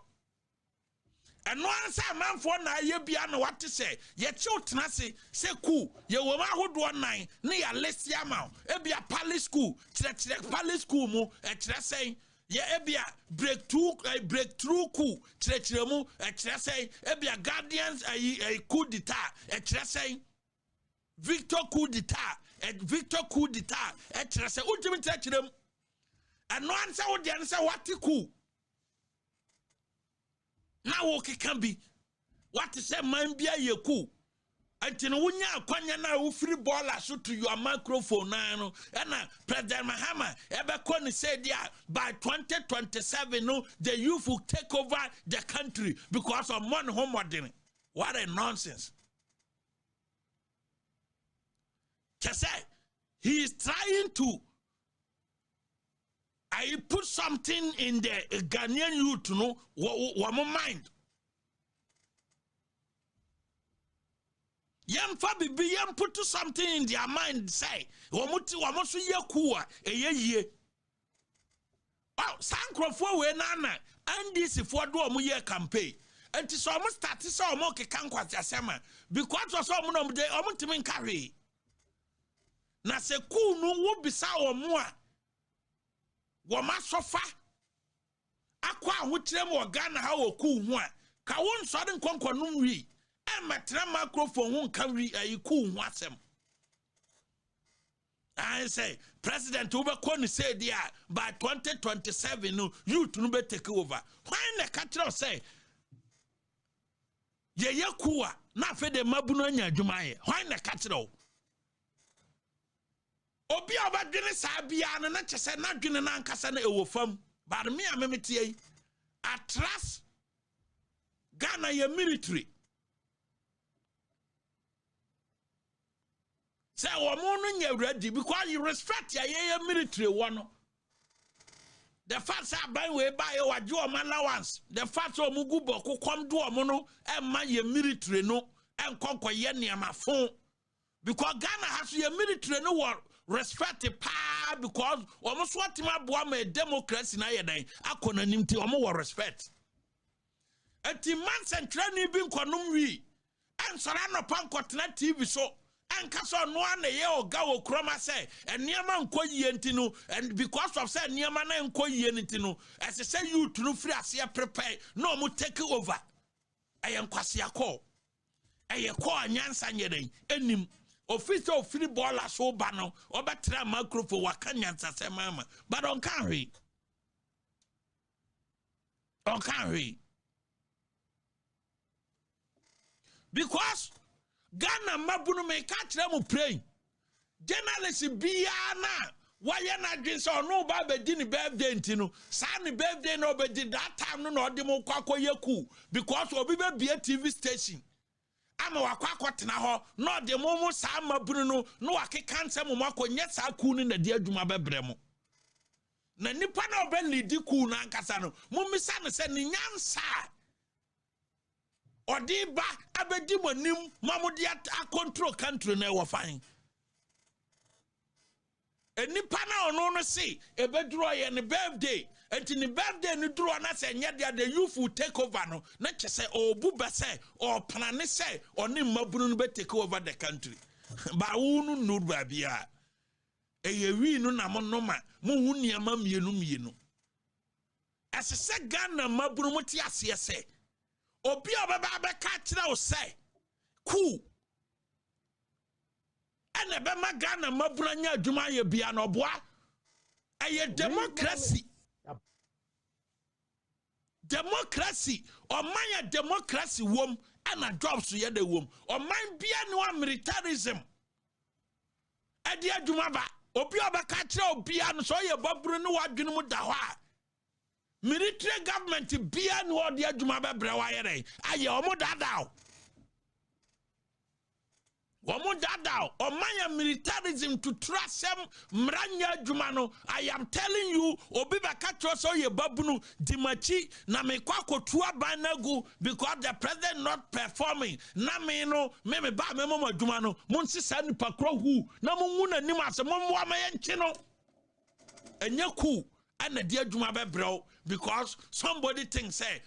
eno ansa manfo na ye bia na wate se ye che utena se ku ye wo ma hodo nan ne ya lesia ma e bia palace school chire palace school mu e chire sen ye e bia breakthrough ku chire mu e chire sen e bia guardians coup d'etat e chire sen Victor coup d'etat e chire sen utimi chire mu and no answer would answer what to cool. na wo keka bi what say man bia yeku anti no wonya akwanya na wo free baller so to your microphone na no na President Mahama ebeko ni say dia by 2027 no the youth will take over the country because of money homodin. What a nonsense. Just say he is trying to put something in the Ghanaian youth, no, one mind. Yam fabi be yam put something in their mind, say, wamusu ye kuwa, ye. Wow, Sankrofo we nana, and this if what do a campaign. And so almost start to so moke kankwa jasema, because of some of the omuntimin carry. Na se ku no wo bisa wo mo a wo ma sofa akwa ahotrem wo Ghana ha wo ku ho a ka won so de nkonkonum wi e metra microphone ho nka wi ayi ku ho asem. I say president we ko ni say dia by 2027 no youth no be take over. Why na ka tell say ye ku a na fe de mabuno anya adwuma ye. Why na ka tell obi obadwene saa bia no na kyese na dwene na ankasa na ewo fam but me amemetie atras Ghana ye military say womo no nya ready because you respect ya ye military one the fact say ban we buy you wajo o allowance the fact say omugu boko kom do omo no e ma ye military no enkonko ye niam afon because Ghana has ye military no war respect pa because almost what my boy my democracy na yedan akona nimti omo wo respect enti man central ni bi nkonum wi ansora no pankotena TV so anka so no na ye oga wo kroma say eniema nkoyie enti no and because of say eniema na nkoyie enti no as say you to no free ase prepare no mo take over ayen kwase akọ aye ko anyansa nyeden enim official free baller so bano obetra microphone wakanyansa semama but on can't because Ghana mabunu me catch them praying journalists biana why na dream so no ba be di ni birthday ntino sa ni birthday no be di that time no no dem kwakoyeku because obi be be TV station ama wakwakotena ho no de momo sa mabunu no wakeka nsem mo akonye sa ku ni na de adwuma bebre mo na nipa na obe lead ku na ankasa no momisa no se ni nyansa odiba abedi monim mamodi a control country na wo fan enipa na ono no se ebeduro ye ne birthday enti ni birthday ni duro na se nya the youth will take over no na kyese obu be se o plan se oni mabunu no be take over the country ba wunu no ba bia eye wi no na mo no ma mo hu niam mienu asese Ghana mabunu mo ti ase se obi obeba be ka kire o se ku ene be ma Ghana mabunu anya adwuma ye bia no boa eye democracy or my democracy wom and a jobs to the womb or mine be no militarism Edia Dumaba Obioba Catro Bian so ye Bobru no Adjunu Dawa military government Bian or the Jumaba Brawire aye omo dadao or my militarism to trust them Mranya Jumano. I am telling you, Obiba Katro so ye babunu Dimachi na me kwako tua banagu because the president not performing. Na me no meme ba me mama Jumano munsi sani pakro hu na muna nima se mwa mayenchino enyeku and the dear Jumabe bro because somebody thinks say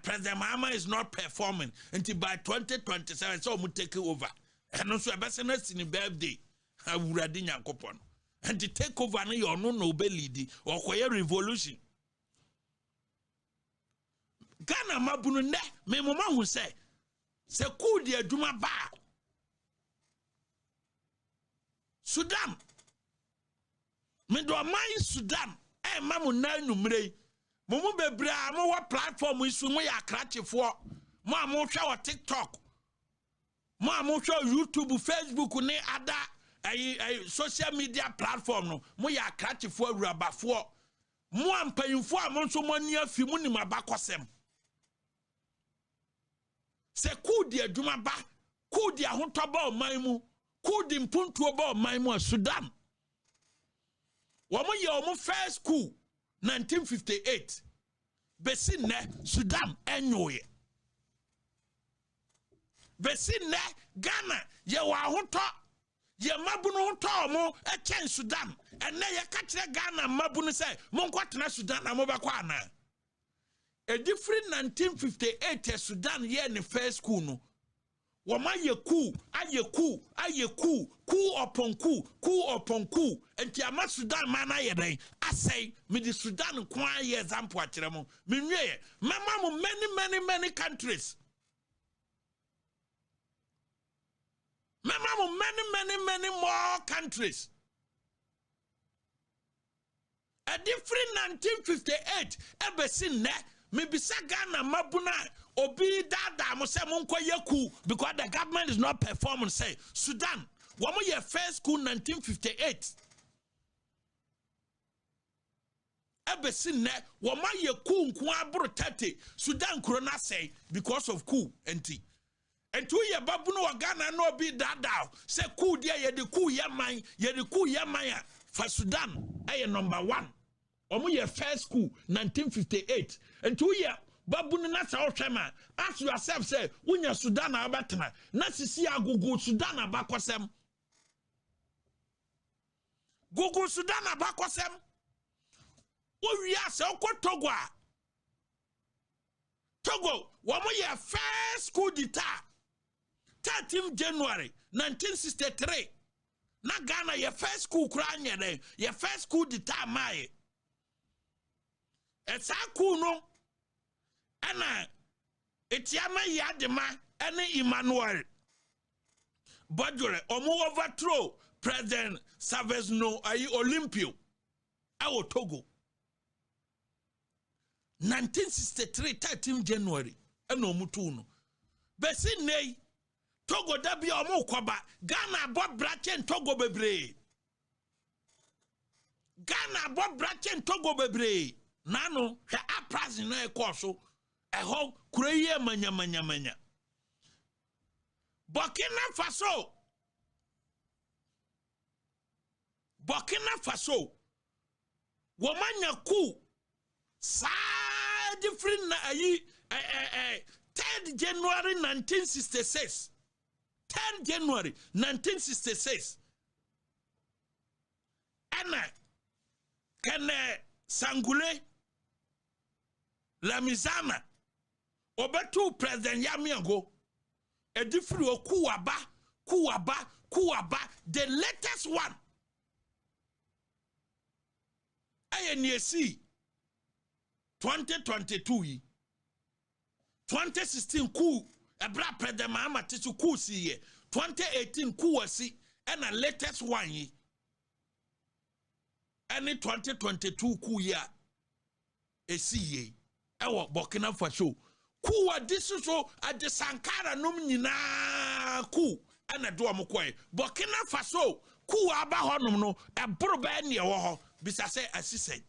President Mahama is not performing until by 2027 so mu take over. And also a business in birthday. I would read in Yankopon. And to take over your no belly or queer revolution. Ghana mabunune, me mama will say, se cool dear Duma ba. Sudan. Me do my Sudan. Mamu na numre. Mumu bebra mo wa platform isu mo ya krachifoɔ. Mo amo hwɛ wɔ TikTok. Mo amo hwɛ YouTube, Facebook ne ada social media platform no. Mo ya krachifoɔ awurabafoɔ. Mo ampanyimfoɔ a mo nso mo ani afi mo nim abakɔsɛm. Se ku di adwuma ba, ku di ahotɔ ba ɔman mu, ku di mpuntuo ba ɔman mu Sudan. Wɔn yɛ wɔn first school 1958. Besi nɛ Sudan enyoye. Besi nɛ Ghana yɛ wɔ ahotɔ, yɛ mabunu hotɔ ɔmo ɛkyɛn Sudan. Ɛnɛ yɛ ka kyerɛ Ghana mabunu sɛ mo nkɔtena Sudan na mo bɛkɔ ana. A different 1958 Sudan year in the first school no. Wama ye coup upon coup, and Tiama Sudan mana ye I say me the Sudan kwa ye example atremo. Minye, mama many countries. Mama many more countries. A different 1958 ever seen that. Maybe Sagana Mabuna obi dada mo say monko yeku because the government is not performing. Say Sudan, woman your first school 1958. Ebesin ne woman ye coup nkwa bro 30 Sudan corona say because of coup enti. And 2 year babu no Ghana no be dada say coup dia ye de coup yamaya for Sudan ay number 1. Omo ye first school 1958 and 2 year babu na sa ohwema ask yourself say wunya Sudan abatena na sisi agugu Sudan abakosem gugu Sudan abakosem wo wi ase okọ Togo womo ye first school dita 13 January 1963 na Ghana ye first school kra nyere ye first school dita mai. Esa kuno ana etiama yadema ene Emmanuel Bajore omo overthrow President Savage ayi Olympio awo Togo 1963 13 January ene omutu no besi nei Togo dabi omo kwaba Ghana bo brachen Togo bebre Ghana bo brachen Togo bebre Nano, her appras in a corso, a whole cray manya. Burkina Faso, Womanya coup, sa different 3rd January 1966. 10 January 1966. Anna, can Sangule La Mizana Obetu President Yamiango a different Kuwaba the latest one INEC 2022 2016 coup a black President Mahama Tisu coup si 2018 coup wasi and a latest one any 2022 coup year esi ewo Burkina Faso ku wa disuso ade Sankara nom nyina ku ana do amkoe Burkina Faso ku aba honom no eboro ba ne wo ho bisa se asise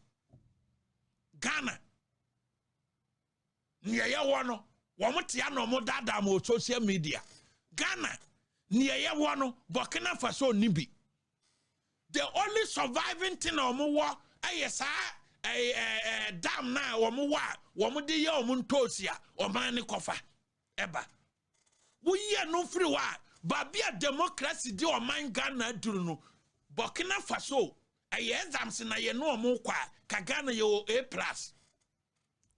Ghana ne ye wo no wo motia no mo dada mo social media Ghana ne ye wo no Burkina Faso nibi the only surviving thing omo wo ayesa dam na omo wa de ye omo ntosia oman ne kofa eba wo ye no free wa babia democracy di oman Ghana duru no Burkina Faso exams na ye no omo kwa ka Ghana ye A+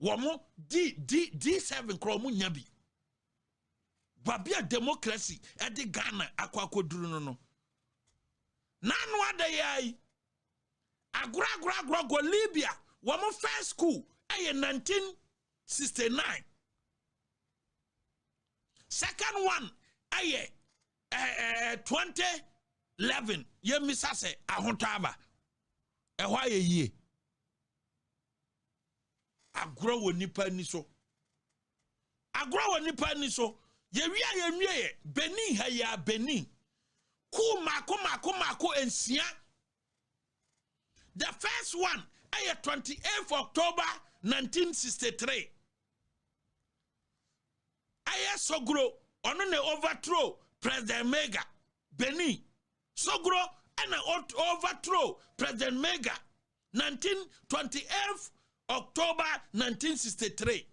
womo D7 kro omo nya bi babia democracy e di Ghana akwa duru no Nanu adayai agura go Libya womo first school aye 1969 second one aye 2011 ye misase ahontaba ehwa ye yie agro wo nipa ni so agro wo nipa ni so ye wie Benin ha ya Benin ku mako ensia. The first one 28th October 1963 Sogro ono ne overthrow President Mega Benin. Sogro and overthrow President Mega 28th October 1963.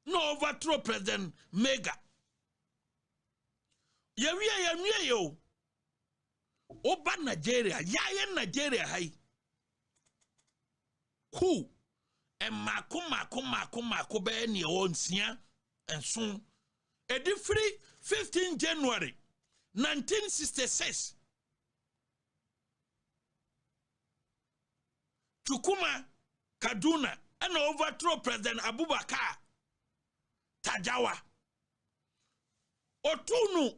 No overthrow President Mega. Ye Oba Nigeria, Nigeria hai. Who and mako be ni onsia and soon. A free 15 January 1966. Chukuma Kaduna and overthrow President Abubakar Tajawa. Otunu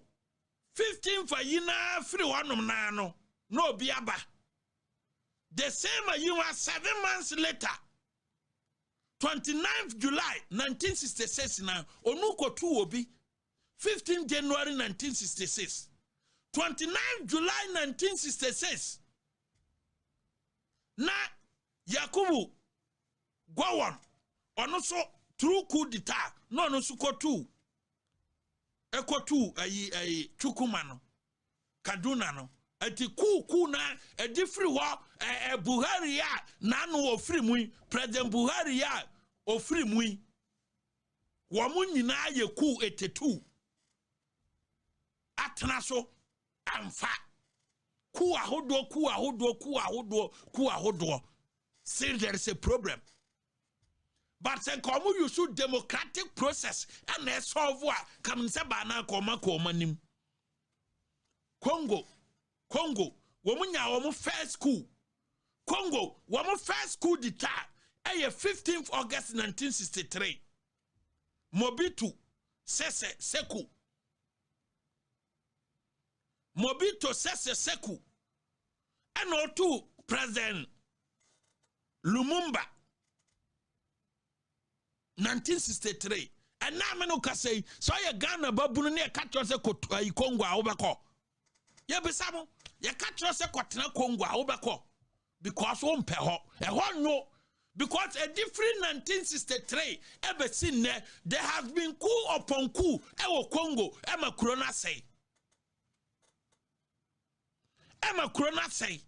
15 for yina free one nano no biaba. The same year 7 months later, 29th July 1966 na onuko tu obi 15 January 1966. 29th July 1966 na Yakubu Gowon ono so through coup d'etat no no sukotu ekotu ayi Chukuma no Kaduna no ati ku na free wa Buhari ya na no ofiri mu President Buhari ya ofiri mu wo mu nyina ye ku 82 atena so amfa ku ahodo still there is a problem. But say come you should democratic process and solve what come say bana koma nim. Congo womunya womu first coup. Congo womu first coup d'etat 15th August 1963. Mobutu Sese Seko. Mobutu Sese Seko. And also President Lumumba 1963. And now I can say, so you Ghana babu ne catch us a Congo obako. Ye besamo, ye catch us a Cotina Congo obako. Because one peho, a one no. Because a different 1963 ever seen there has been coup upon coup, ewo Congo, Emma Corona say. Emma Corona say.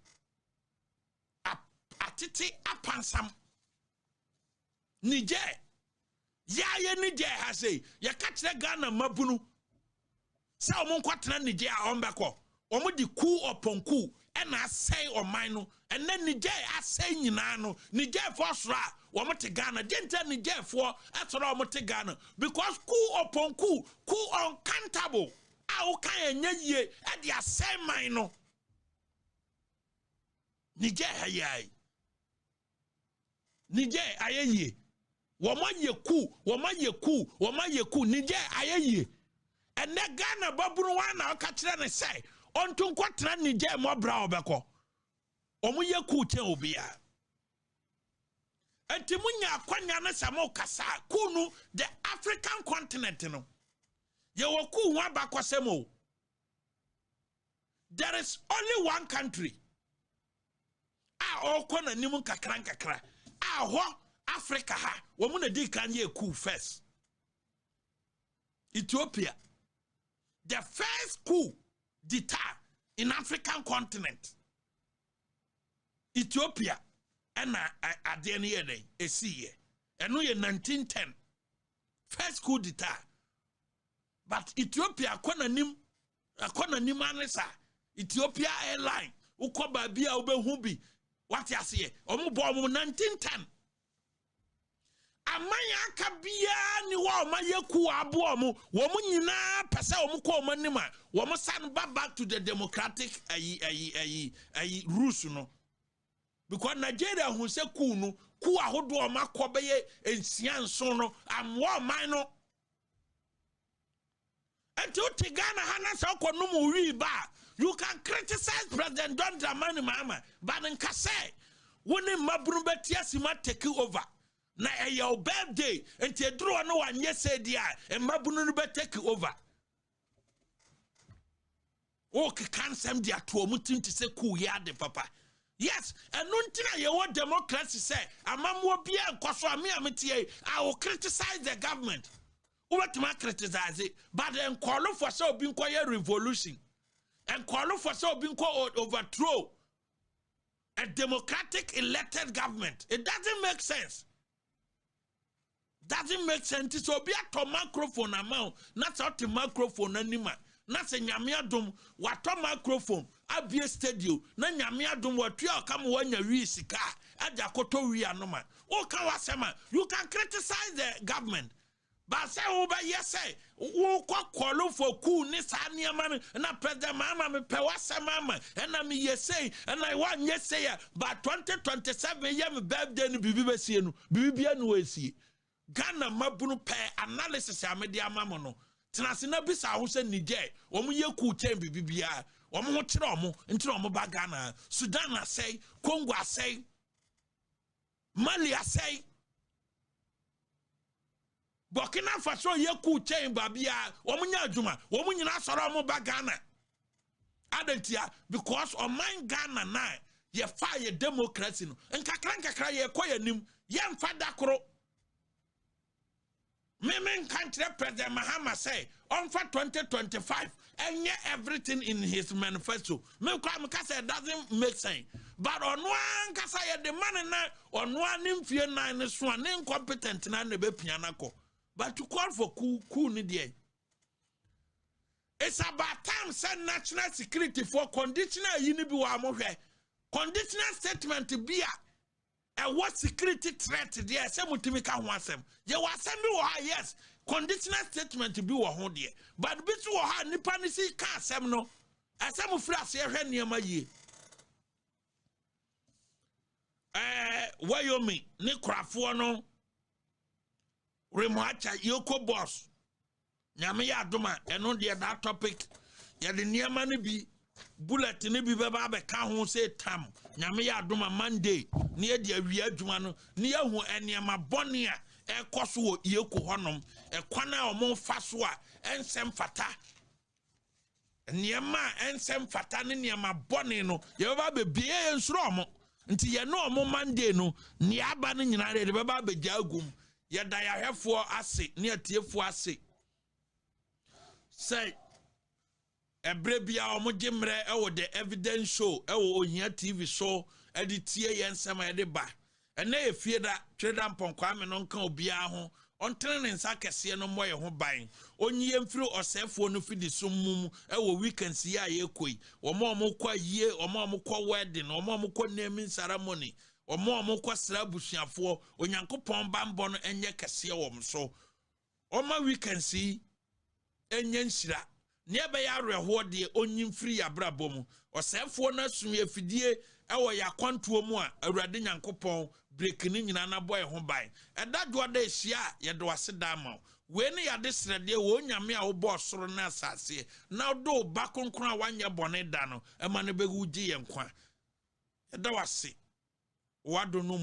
Atiti apansam. Niger. Ya Niger has say, ya catch the Ghana mabunu. Sa omon kwatena Niger ombeko. Omo di coup upon coup. And I say or mine, and then Niger I say nyinano. Niger for sra, womo te Ghana. Didn't tell Niger for that's all omo te Ghana. Because coup upon coup uncountable. How can ye at the same mine? Niger hayai. Niger aye. Wama ye ku Niger aye. And the Ghana babunu wana okachira ne say onto nkwatra Niger mo bra obeko. Omo ye ku che obia. Enti munya akwanya na samo kasa kunu the African continent no. Ye wo ku ho abakwasemo. There is only one country. Okona nimu kakra. Africa ha womuna di kanye coup first. Ethiopia. The first coup d'etat in African continent. Ethiopia. And at the end of a year. And we in 1910. First coup d'etat. But Ethiopia akona nim anesa. Ethiopia Airline. Ukoba bia hubi. What you say? Omu bo 1910. Amanya kabia ni wa maye ku abomu wo mu nyina pese wo mu ko manima wo mu san back to the democratic rules no because Nigeria hu se ku no ku ahodo o makobeye ensia nso no amwo man no enti o tigana hana se okonom wi ba you can criticize President John Dramani Mahama but nka say woni mabunu betia sima take over na your birthday enti eduro no wanye say dia mabunu no be take over o kan sem dia to omutim ti se ku ya de papa yes eno ntina ye wo democracy say amamwo bia nkoso ametie I will criticize the government what ma criticize it but then call for so bin koye revolution and call for so bin ko overthrow a democratic elected government. It doesn't make sense. Doesn't make sense. So be a to microphone amount, not out the microphone anymore. Not a nyamia dum, what to microphone, I be a studio, na nyamia dum what you come when you reach a car, at Jakoto Rianoma. Oh, Kawasema, you can criticize the government. But say over yes say who call for cool this man and I president mama me pewasa mama and I me yes say and I want yes say but 2027 year me birthday ni bibi see no bibi anu esi Ghana mabunu pe analysis amedia mama no tenase na bisa ho se Niger omo ye cool chain bibi bia omo ho kire omo ntire omo ba Ghana Sudan asay Congo asay Mali asay Burkina Faso ye ku chain babia omunya adwuma omunyina soro omo ba Ghana adentia because o man Ghana na ye fire democracy no nkakra ye koya nim ye mfa dakoro memen country president Mahama say on for 2025 and everything in his manifesto me say it doesn't make sense but on one kasa ye the man na on one nimfie nan ne so an incompetent na ne be piana ko. But to call for cool ni there. It's about time send national security for conditional unibi. Conditional statement to be a what security threat there? Some mutimika wansem. You wasem be yes. Conditional statement to be wa there. But bitu wa nipanisi ka sem no. Asem free say hwe niam yi. Wyoming ni krafo no. Remoacha yoko boss nyame ya adoma eno de that topic ya de niema ne bi bullet ne bi beba be ka ho say tam nyame ya adoma Monday ne ye de awia adwuma no ne ya hu eniema bone a ekoso wo yeko honom ekwana o mo fa so a ensem fata niema ensem fata ne niema bone no ye beba be bie ensuro mo nti ye no mo Monday no ne aba ne nyina de beba be jagum Yada ya hefo ase ni atiefo ase say ebre bia omuje mre ewo the evidence show ewo ohia TV show editie yensem ede ba ene efie da trader mponkwa me no nka obia ho ontene ne nsa kese no moye ho ban onyi yemfiri osefo no fidi summum ewo weekends ya yekoi omo kwa yie omo kwa wedding omo kwa naming ceremony omo kwa sra busuafo onyankopon bambo no enye kese wom so oma weekends enye nsira ne be ya reho de onyim firi ya brabom osefo na sum afidie ewo ya kwantuo mu a awurade nyankopon break ni nyina na boy ho ban edadwo da ehia ye do aseda ma we ne ya de srede wo nyame a wo bo soro na asase na do ba konkron a wanye bone da no ema ne be guji ye nkwa eda wase wado no